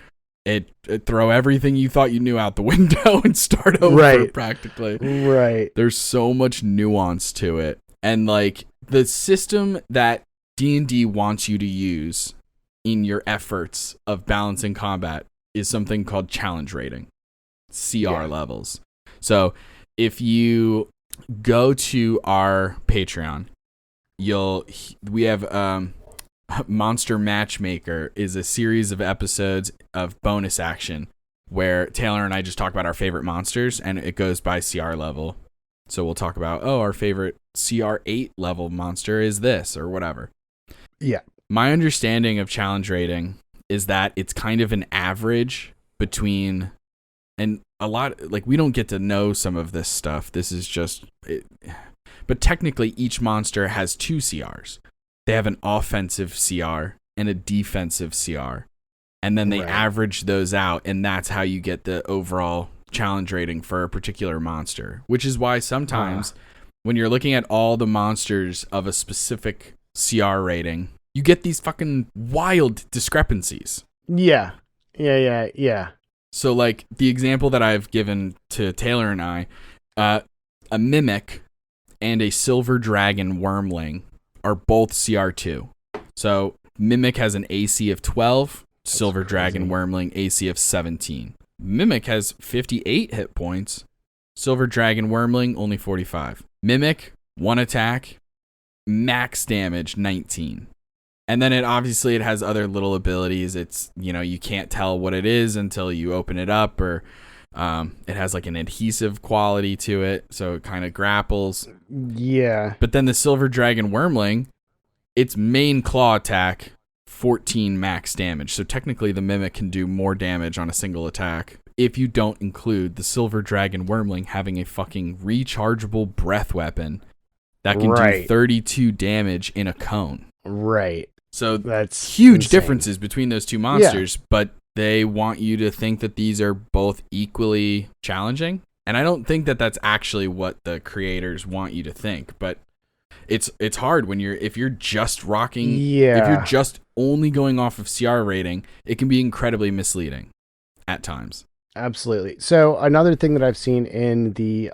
It throw everything you thought you knew out the window and start over practically. Right. There's so much nuance to it. And like the system that D&D wants you to use in your efforts of balancing combat is something called challenge rating, CR levels. So if you go to our Patreon, we have Monster Matchmaker is a series of episodes of bonus action where Taylor and I just talk about our favorite monsters, and it goes by CR level. So we'll talk about, our favorite CR8 level monster is this or whatever. Yeah. My understanding of challenge rating is that it's kind of an average between, and a lot, like, we don't get to know some of this stuff. This is just, but technically each monster has 2 CRs. They have an offensive CR and a defensive CR. And then they average those out, and that's how you get the overall challenge rating for a particular monster, which is why sometimes when you're looking at all the monsters of a specific CR rating, you get these fucking wild discrepancies. Yeah. So like the example that I've given to Taylor and I, a Mimic and a Silver Dragon Wormling are both CR2. So Mimic has an AC of 12, Silver Dragon Wormling AC of 17. Mimic has 58 hit points, Silver Dragon Wormling only 45. Mimic, 1 attack, max damage 19. And then it has other little abilities. It's, you can't tell what it is until you open it up, or it has like an adhesive quality to it, so it kind of grapples. Yeah. But then the Silver Dragon Wormling, its main claw attack, 14 max damage. So technically the Mimic can do more damage on a single attack if you don't include the Silver Dragon Wormling having a fucking rechargeable breath weapon that can do 32 damage in a cone. Right. So that's huge insane. Differences between those two monsters, but they want you to think that these are both equally challenging. And I don't think that that's actually what the creators want you to think, but it's hard when if you're just rocking, if you're just only going off of CR rating, it can be incredibly misleading at times. Absolutely. So another thing that I've seen in the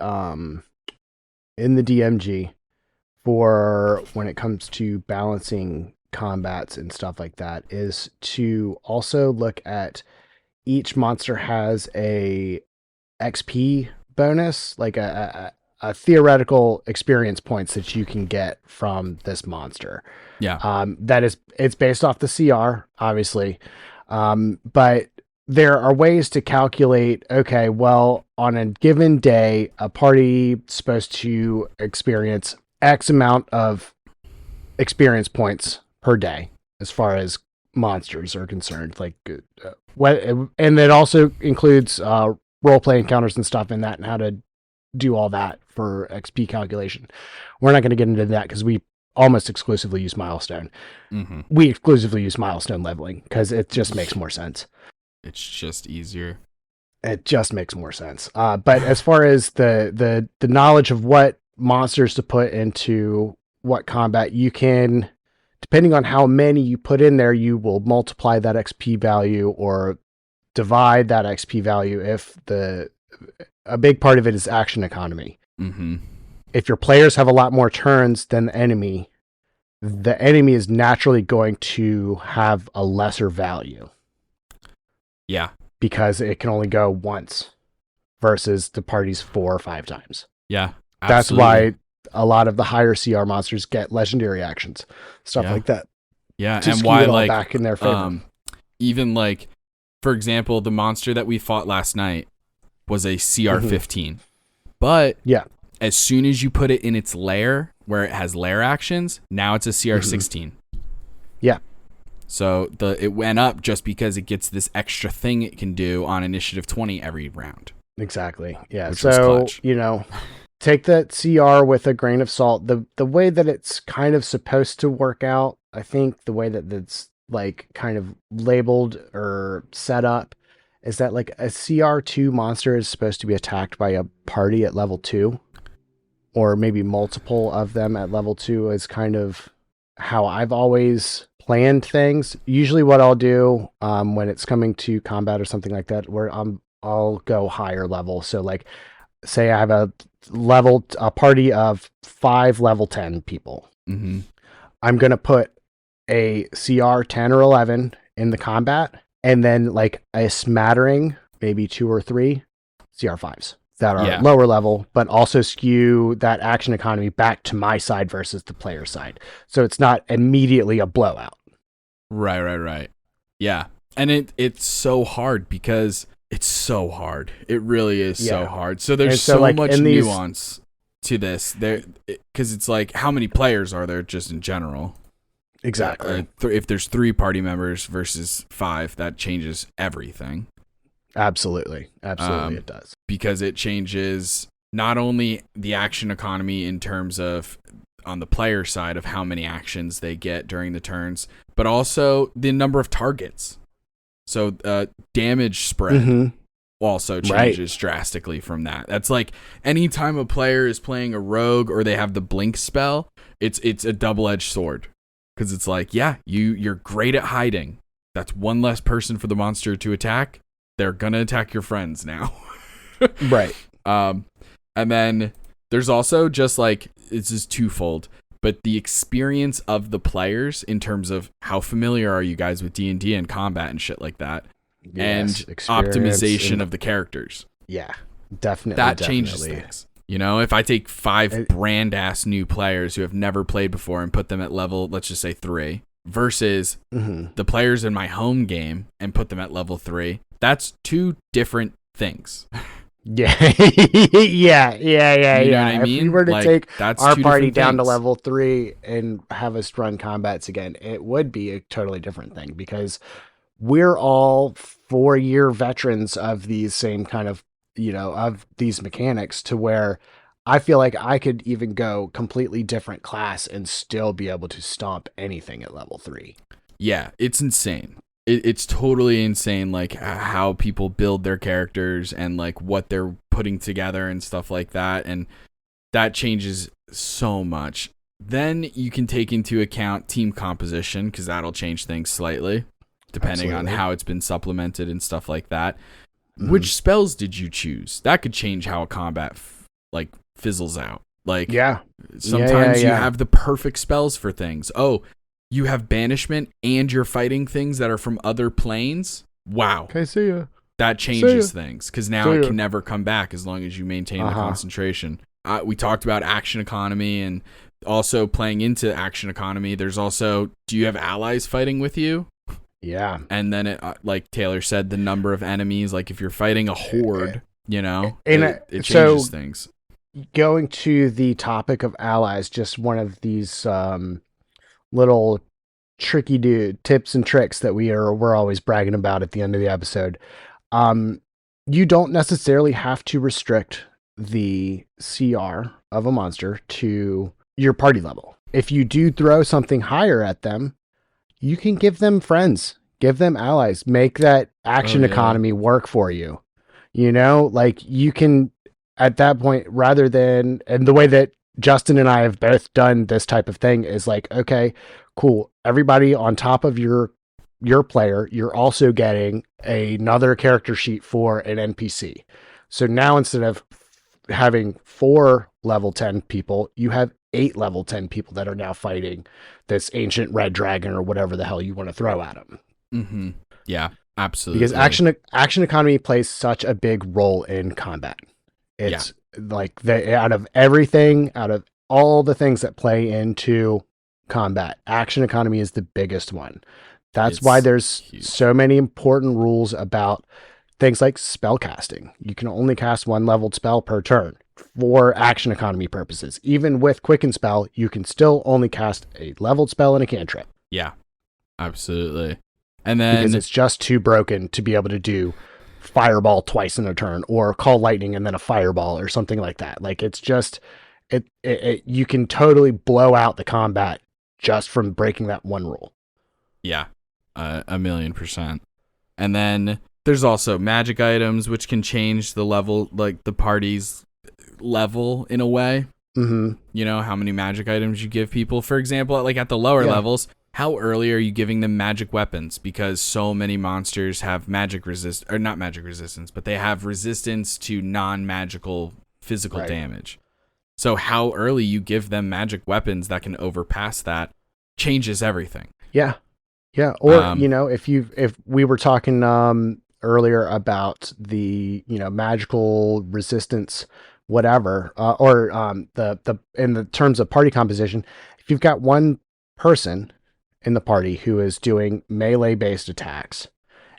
DMG for when it comes to balancing combats and stuff like that is to also look at each monster has a XP bonus, like a theoretical experience points that you can get from this monster. Yeah. It's based off the CR, obviously. But there are ways to calculate, okay, well, on a given day, a party is supposed to experience X amount of experience points per day as far as monsters are concerned. Like, and it also includes role-play encounters and stuff in that, and how to do all that for XP calculation. We're not going to get into that because we almost exclusively use milestone. Mm-hmm. We exclusively use milestone leveling because it just makes more sense. It's just easier. It just makes more sense. But as far as the knowledge of what monsters to put into what combat, you can, depending on how many you put in there, you will multiply that XP value or divide that XP value if a big part of it is action economy. Mm-hmm. If your players have a lot more turns than the enemy is naturally going to have a lesser value. Yeah. Because it can only go once versus the party's 4 or 5 times. Yeah. Absolutely. That's why a lot of the higher CR monsters get legendary actions, stuff like that. Yeah, to and why, it all like, back in their favor. Even like, for example, the monster that we fought last night was a CR 15, but as soon as you put it in its lair where it has lair actions, now it's a CR 16. Yeah. So it went up just because it gets this extra thing it can do on initiative 20 every round. Exactly. Yeah. Which was So, clutch. take that CR with a grain of salt. The way that it's kind of supposed to work out, I think the way that it's like kind of labeled or set up is that like a CR2 monster is supposed to be attacked by a party at level 2, or maybe multiple of them at level 2 is kind of how I've always planned things. Usually what I'll do when it's coming to combat or something like that, where I'll go higher level. So like say I have a party of 5 level 10 people. Mm-hmm. I'm going to put a CR 10 or 11 in the combat, and then like a smattering, maybe 2 or 3 CR 5s that are lower level, but also skew that action economy back to my side versus the player side. So it's not immediately a blowout. Right. Yeah. And it's so hard because it's so hard. It really is so hard. So there's so like, much nuance to this. Because it's like, how many players are there just in general? Exactly. If there's 3 party members versus 5, that changes everything. Absolutely it does. Because it changes not only the action economy in terms of on the player side of how many actions they get during the turns, but also the number of targets. So damage spread also changes drastically from that. That's like anytime a player is playing a rogue or they have the blink spell, it's a double-edged sword. Because it's like, you're great at hiding. That's one less person for the monster to attack. They're gonna attack your friends now. Right. And then there's also just like, it's just twofold, but the experience of the players in terms of how familiar are you guys with D&D and combat and shit like that, and optimization of the characters. Yeah, definitely. That changes things. If I take 5 brand ass new players who have never played before and put them at level, let's just say 3, versus the players in my home game and put them at level 3, that's 2 different things. Yeah. You know what I mean? If we were to like, take that's our 2 party different down to things. level 3 and have us run combats again, it would be a totally different thing, because we're all 4-year veterans of these same kind of, of these mechanics, to where I feel like I could even go completely different class and still be able to stomp anything at level 3. Yeah, it's insane. It's totally insane, like how people build their characters and like what they're putting together and stuff like that. And that changes so much. Then you can take into account team composition, because that'll change things slightly depending on how it's been supplemented and stuff like that. Which spells did you choose? That could change how a combat fizzles out. Like, sometimes you have the perfect spells for things. Oh, you have banishment and you're fighting things that are from other planes. Wow. Okay, see ya. That changes things, because now it can never come back as long as you maintain the concentration. We talked about action economy, and also playing into action economy, there's also, do you have allies fighting with you? Yeah. And then, like Taylor said, the number of enemies, like if you're fighting a horde, and it changes things. Going to the topic of allies, just one of these little tricky tips and tricks that we're always bragging about at the end of the episode. You don't necessarily have to restrict the CR of a monster to your party level. If you do throw something higher at them, you can give them friends, give them allies, make that action economy work for you. Like you can, at that point, rather than, and the way that Justin and I have both done this type of thing is like, okay, cool. Everybody on top of your player, you're also getting another character sheet for an NPC. So now instead of having 4 level 10 people, you have 8 level 10 people that are now fighting this ancient red dragon or whatever the hell you want to throw at them. Mm-hmm. Yeah, absolutely. Because action economy plays such a big role in combat. It's like out of all the things that play into combat, action economy is the biggest one. That's why there's huge. So many important rules about things like spell casting. You can only cast 1 leveled spell per turn for action economy purposes. Even with quicken spell, you can still only cast a leveled spell and a cantrip. Yeah, Absolutely. And because then it's just too broken to be able to do fireball twice in a turn or call lightning and then a fireball or something like that. Like it's just you can totally blow out the combat just from breaking that one rule. yeah, 1,000,000%. And then there's also magic items, which can change the level, like the party's level in a way. Mm-hmm. You know, how many magic items you give people. For example, like at the lower levels, how early are you giving them magic weapons? Because so many monsters have not magic resistance, but they have resistance to non-magical physical damage. So how early you give them magic weapons that can overpass that changes everything. Yeah. Yeah. Or, if we were talking earlier about the, magical resistance, whatever, or the in the terms of party composition, if you've got one person in the party who is doing melee based attacks,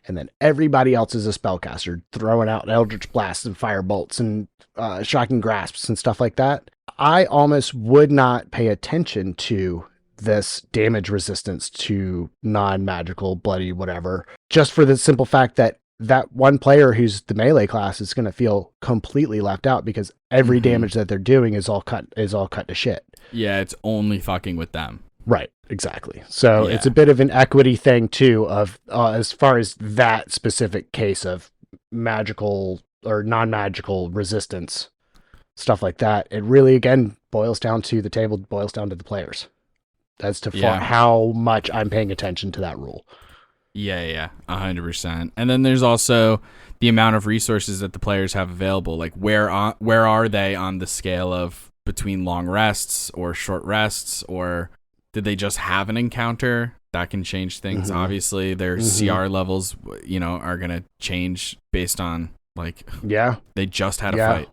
and then everybody else is a spellcaster throwing out eldritch blasts and fire bolts and shocking grasps and stuff like that, I almost would not pay attention to this damage resistance to non-magical bloody whatever, just for the simple fact that one player who's the melee class is going to feel completely left out because every damage that they're doing is all cut to shit. Yeah, it's only fucking with them. Right, exactly. So it's a bit of an equity thing too, of as far as that specific case of magical or non-magical resistance, stuff like that. It really, again, boils down to the table, boils down to the players as to how much I'm paying attention to that rule. Yeah, 100%. And then there's also the amount of resources that the players have available. Like where are they on the scale of between long rests or short rests, or did they just have an encounter? That can change things. Obviously, their CR levels, are going to change based on they just had a fight.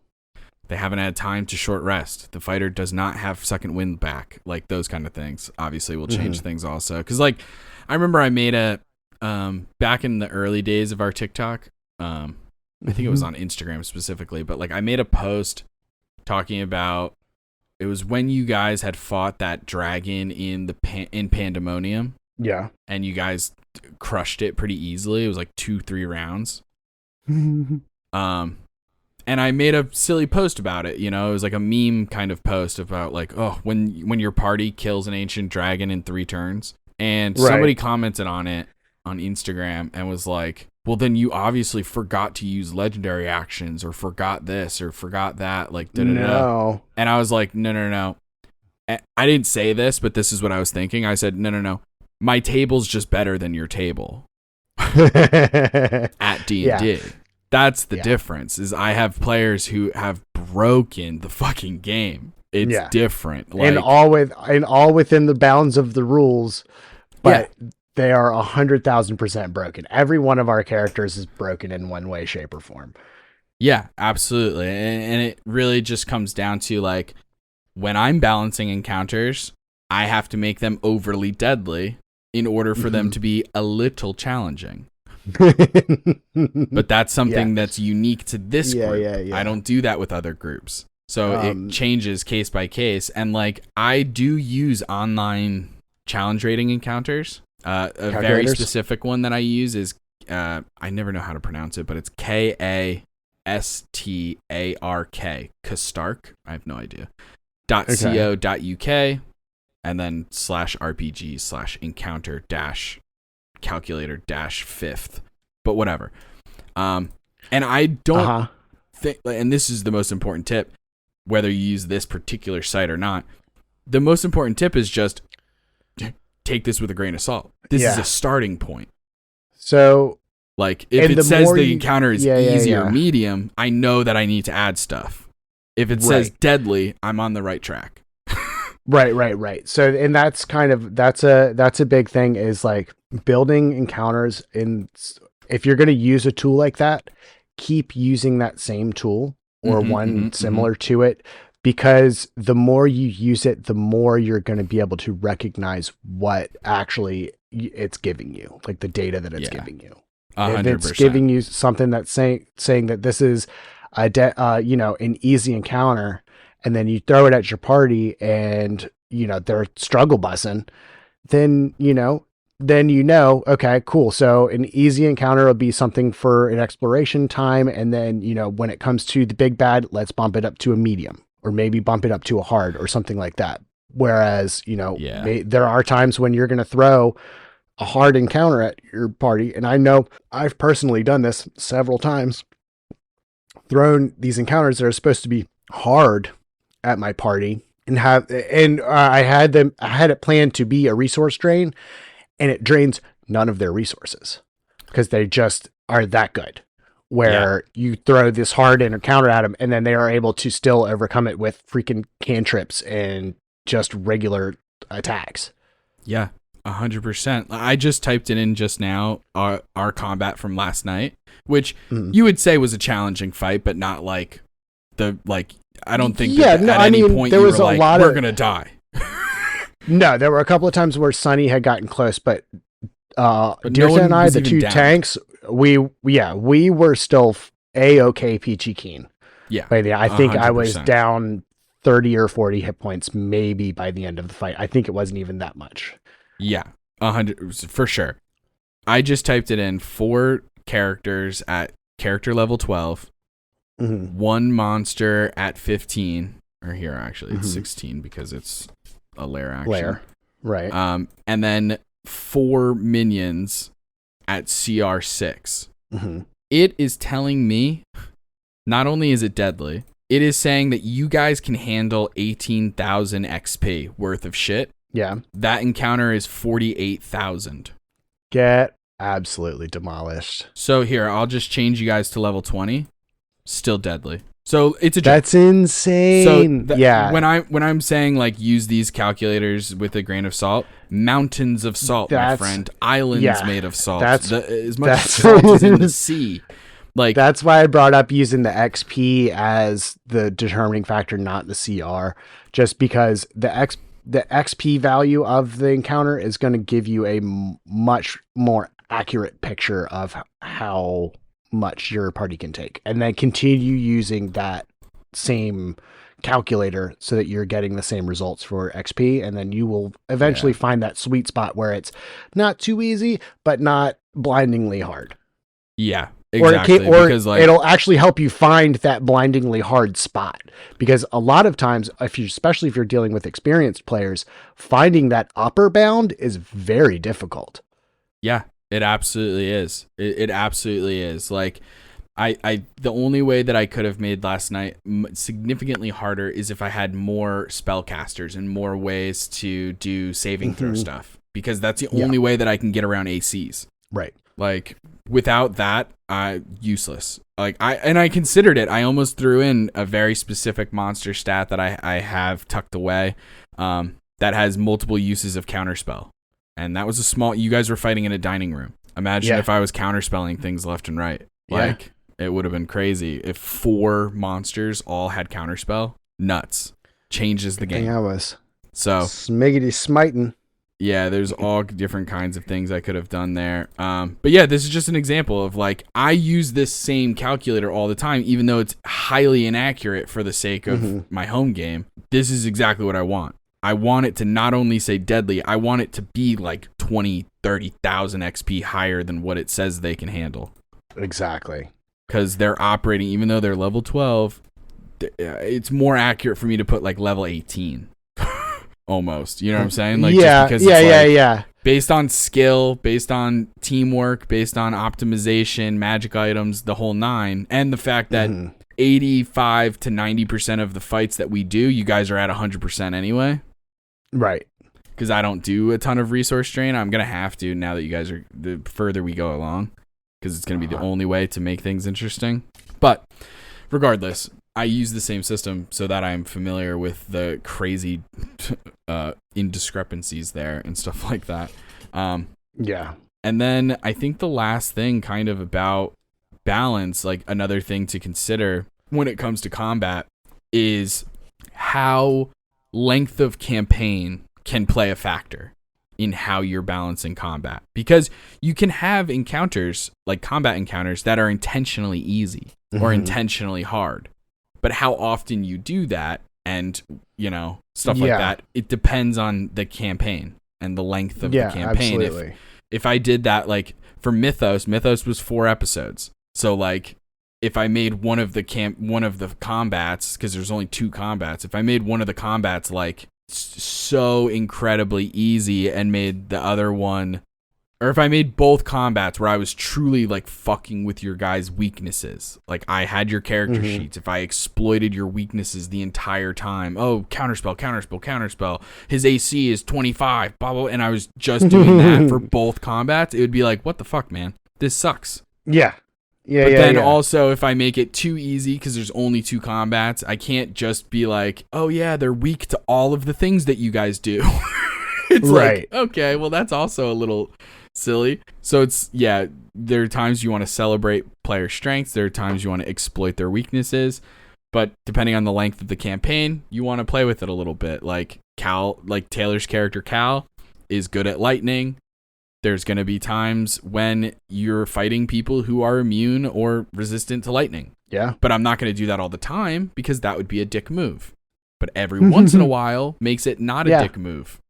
They haven't had time to short rest. The fighter does not have second wind back. Like those kind of things obviously will change things also. Because I remember I made a back in the early days of our TikTok. I think it was on Instagram specifically, but I made a post talking about, it was when you guys had fought that dragon in Pandemonium. Yeah. And you guys crushed it pretty easily. It was 2-3 rounds. And I made a silly post about it. It was a meme kind of post about when your party kills an ancient dragon in 3 turns. And somebody commented on it on Instagram and was like, well, then you obviously forgot to use legendary actions or forgot this or forgot that. No. And I was like, no. I didn't say this, but this is what I was thinking. I said, no. My table's just better than your table at D&D. That's the difference, is I have players who have broken the fucking game. It's different. And all within the bounds of the rules, but they are 100,000% broken. Every one of our characters is broken in one way, shape, or form. Yeah, absolutely. And it really just comes down to when I'm balancing encounters, I have to make them overly deadly in order for them to be a little challenging. But that's something that's unique to this group. I don't do that with other groups. So it changes case by case. And I do use online challenge rating encounters. A very specific one that I use is I never know how to pronounce it, but it's Kastark. Kastark. I have no idea. .co.uk and then /RPG/encounter calculator -5th, but whatever. And I don't think, and this is the most important tip, whether you use this particular site or not, the most important tip is just take this with a grain of salt. This is a starting point. So if it says the encounter is easy or medium, I know that I need to add stuff. If it says deadly, I'm on the right track. Right. So, and that's a big thing, is building encounters. If you're going to use a tool like that, keep using that same tool or one similar to it, because the more you use it, the more you're going to be able to recognize what actually it's giving you, the data that it's giving you. 100%. If it's giving you something that's saying that this is an easy encounter, and then you throw it at your party and they're struggle bussing, then then you know, okay, cool. So an easy encounter will be something for an exploration time. And then, when it comes to the big bad, let's bump it up to a medium or maybe bump it up to a hard or something like that. Whereas, there are times when you're going to throw a hard encounter at your party. And I know I've personally done this several times, thrown these encounters that are supposed to be hard at my party I had it planned to be a resource drain, and it drains none of their resources because they just are that good. Where you throw this hard encounter at them, and then they are able to still overcome it with freaking cantrips and just regular attacks. Yeah, 100%. I just typed it in just now, our combat from last night, which you would say was a challenging fight, but not like I don't think at any point there was a lot we're going to die. No, there were a couple of times where Sunny had gotten close, but Deerson no and I, the two down. tanks, we were still A-OK peachy keen. Yeah. I think 100%. I was 100%. down 30 or 40 hit points maybe by the end of the fight. I think it wasn't even that much. Yeah, 100 for sure. I just typed it in 4 characters at character level 12, 1 monster at 15, or here actually it's 16 because it's a lair action. Right. And then 4 minions at CR 6. It is telling me, not only is it deadly, it is saying that you guys can handle 18,000 XP worth of shit. Yeah. That encounter is 48,000. Get absolutely demolished. So here, I'll just change you guys to level 20. Still deadly. So it's a joke. That's insane. So when I'm saying like use these calculators with a grain of salt, mountains of salt, my friend, islands made of salt. As much salt as in the sea. Like that's why I brought up using the XP as the determining factor, not the CR, just because the XP value of the encounter is going to give you a much more accurate picture of how much your party can take, and then continue using that same calculator so that you're getting the same results for XP, and then you will eventually find that sweet spot where it's not too easy, but not blindingly hard. Yeah. Exactly, because it'll actually help you find that blindingly hard spot. Because a lot of times, especially if you're dealing with experienced players, finding that upper bound is very difficult. Yeah, it absolutely is. It absolutely is. Like, the only way that I could have made last night significantly harder is if I had more spellcasters and more ways to do saving throw stuff. Because that's the only way that I can get around ACs. Right. Like, without that, useless. Like I considered it. I almost threw in a very specific monster stat that I have tucked away, that has multiple uses of counterspell. And that was you guys were fighting in a dining room. Imagine if I was counterspelling things left and right. Like, it would have been crazy. If 4 monsters all had counterspell, nuts. Changes the game. I was. So smiggity smiting. Yeah, there's all different kinds of things I could have done there. But yeah, this is just an example of like, I use this same calculator all the time, even though it's highly inaccurate for the sake of my home game. This is exactly what I want. I want it to not only say deadly, I want it to be like 20, 30,000 XP higher than what it says they can handle. Exactly. Because they're operating, even though they're level 12, it's more accurate for me to put like level 18. Almost, you know what I'm saying? Like, just because based on skill, based on teamwork, based on optimization, magic items, the whole 9, and the fact that 85 to 90% of the fights that we do, you guys are at 100% anyway. Right. Because I don't do a ton of resource drain. I'm gonna have to now that you guys are the further we go along, because it's gonna be the only way to make things interesting. But regardless, I use the same system so that I'm familiar with the crazy indiscrepancies there and stuff like that. Yeah. And then I think the last thing kind of about balance, like another thing to consider when it comes to combat, is how length of campaign can play a factor in how you're balancing combat. Because you can have encounters, like combat encounters, that are intentionally easy or intentionally hard. But how often you do that and, stuff like that, it depends on the campaign and the length of the campaign. Absolutely. if I did that, like for Mythos was 4 episodes. So like if I made one of the combats, because there's only 2 combats, if I made one of the combats like so incredibly easy and made the other one, or if I made both combats where I was truly like fucking with your guys' weaknesses, like I had your character sheets, if I exploited your weaknesses the entire time, oh, counterspell, his AC is 25, blah, blah, and I was just doing that for both combats, it would be like, what the fuck, man? This sucks. Yeah. Yeah, but yeah, then yeah. also, if I make it too easy because there's only 2 combats, I can't just be like, oh yeah, they're weak to all of the things that you guys do. It's right. like, okay, well that's also a little silly. So it's, yeah, there are times you want to celebrate player strengths, there are times you want to exploit their weaknesses, but depending on the length of the campaign, you want to play with it a little bit. Like Taylor's character Cal is good at lightning. There's going to be times when you're fighting people who are immune or resistant to lightning. Yeah. But I'm not going to do that all the time because that would be a dick move. But every once in a while makes it not a dick move.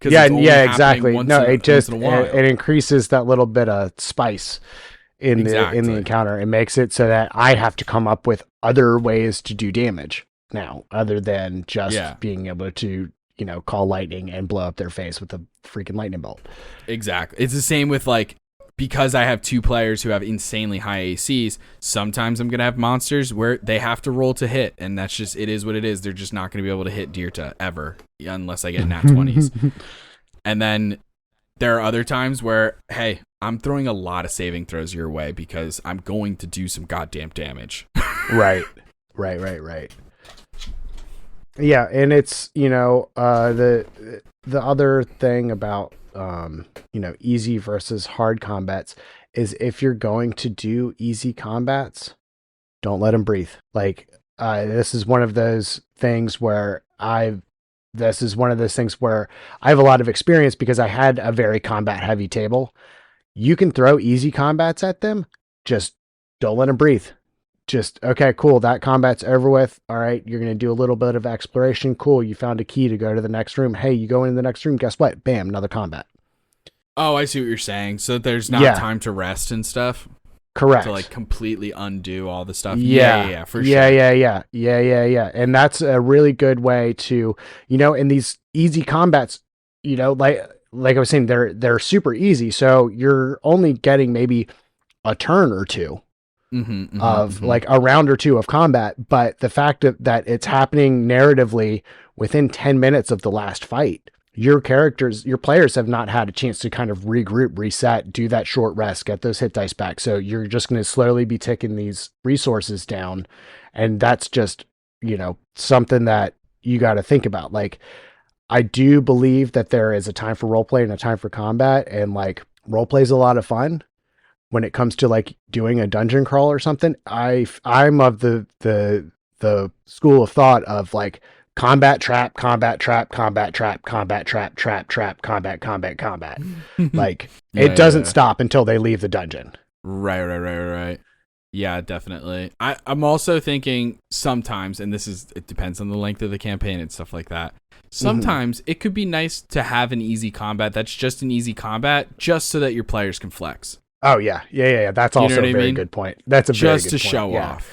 Yeah, exactly. No, it increases that little bit of spice in the encounter. It makes it so that I have to come up with other ways to do damage now, other than just being able to, call lightning and blow up their face with a freaking lightning bolt. Exactly. It's the same with like, because I have 2 players who have insanely high ACs, sometimes I'm going to have monsters where they have to roll to hit, and that's just, it is what it is. They're just not going to be able to hit Dirta ever, unless I get nat 20s. And then there are other times where, hey, I'm throwing a lot of saving throws your way because I'm going to do some goddamn damage. Right. Yeah, and it's, the other thing about easy versus hard combats is if you're going to do easy combats, don't let them breathe. Like, this is one of those things where I have a lot of experience because I had a very combat heavy table. You can throw easy combats at them. Just don't let them breathe. Just, okay, cool. That combat's over with. All right. You're going to do a little bit of exploration. Cool. You found a key to go to the next room. Hey, you go into the next room. Guess what? Bam. Another combat. Oh, I see what you're saying. So there's not time to rest and stuff. Correct. To like completely undo all the stuff. Yeah, for sure. Yeah. And that's a really good way to, in these easy combats, like I was saying, they're super easy. So you're only getting maybe a turn or two of like a round or 2 of combat. But the fact that it's happening narratively within 10 minutes of the last fight, your players have not had a chance to kind of regroup, reset, do that short rest, get those hit dice back. So you're just going to slowly be ticking these resources down. And that's just, something that you got to think about. Like, I do believe that there is a time for roleplay and a time for combat, and like roleplay is a lot of fun. When it comes to like doing a dungeon crawl or something, I'm of the school of thought of like combat trap, combat trap, combat trap, combat trap, trap, combat. Like it doesn't stop until they leave the dungeon. Right. Yeah, definitely. I'm also thinking sometimes, and it depends on the length of the campaign and stuff like that. Sometimes it could be nice to have an easy combat that's just an easy combat, just so that your players can flex. Oh yeah. That's also a very good point. That's a very good point. Just to show off.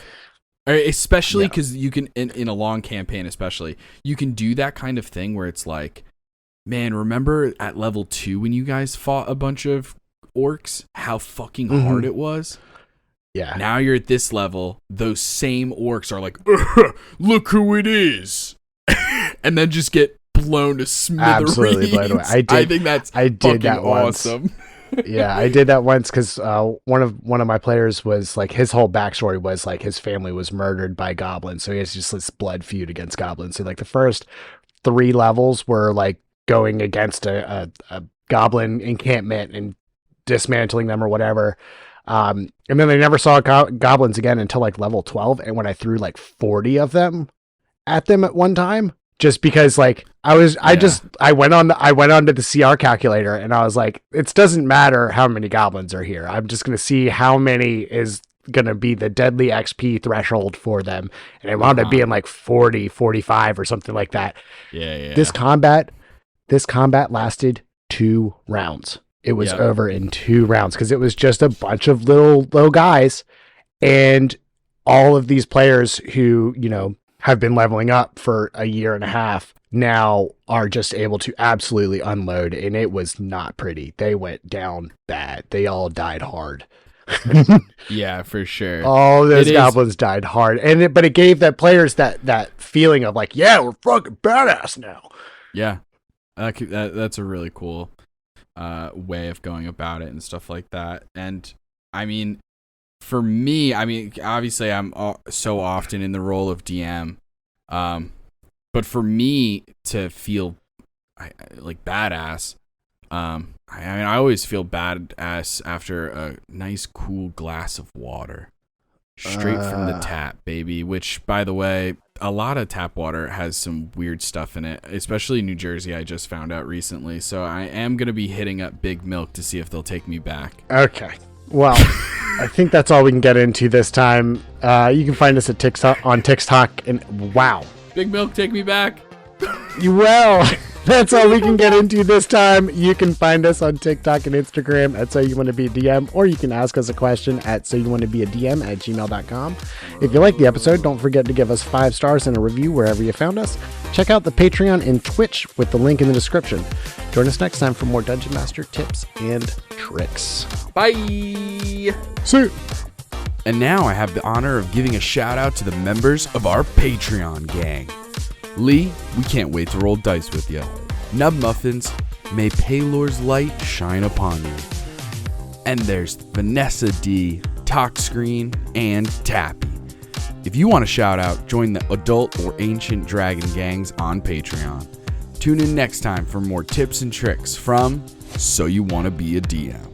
Especially because you can, in a long campaign especially, you can do that kind of thing where it's like, man, remember at level 2 when you guys fought a bunch of orcs, how fucking hard it was? Yeah. Now you're at this level, those same orcs are like, look who it is. And then just get blown to smithereens. Absolutely blown away. I think that's fucking awesome. Yeah, I did that once because one of my players was like, his whole backstory was like his family was murdered by goblins, so he has just this blood feud against goblins. So like the first 3 levels were like going against a goblin encampment and dismantling them or whatever. And then they never saw goblins again until like level 12. And when I threw like 40 of them at them at one time, just because like I went on to the CR calculator and I was like, it doesn't matter how many goblins are here. I'm just going to see how many is going to be the deadly XP threshold for them. And it wound up being like 40, 45 or something like that. Yeah. This combat lasted 2 rounds. It was Yep. over in 2 rounds because it was just a bunch of little guys, and all of these players who, have been leveling up for a year and a half now are just able to absolutely unload, and it was not pretty. They went down bad. They all died hard. Yeah, for sure. All those It is- goblins died hard, but it gave that players that feeling of like, yeah, we're fucking badass now. Yeah, that's a really cool way of going about it and stuff like that. And I mean, for me, obviously I'm so often in the role of DM, but for me to feel like badass, I always feel badass after a nice cool glass of water, straight from the tap, baby. Which, by the way, a lot of tap water has some weird stuff in it, especially New Jersey. I just found out recently, so I am gonna be hitting up Big Milk to see if they'll take me back. Okay. Well, I think that's all we can get into this time. You can find us at on TikTok, and wow. Big Milk, take me back. Well, that's all we can get into this time. You can find us on TikTok and Instagram at Soyouwannabeadm, or you can ask us a question at soyouwannabeadm@gmail.com. If you like the episode, don't forget to give us 5 stars and a review wherever you found us. Check out the Patreon and Twitch with the link in the description. Join us next time for more Dungeon Master tips and tricks. Bye. See. And now I have the honor of giving a shout out to the members of our Patreon gang. Lee, we can't wait to roll dice with you. Nub Muffins, may Paylor's light shine upon you. And there's Vanessa D, Talk Screen, and Tappy. If you want a shout out, join the Adult or Ancient Dragon gangs on Patreon. Tune in next time for more tips and tricks from So You Wanna Be a DM.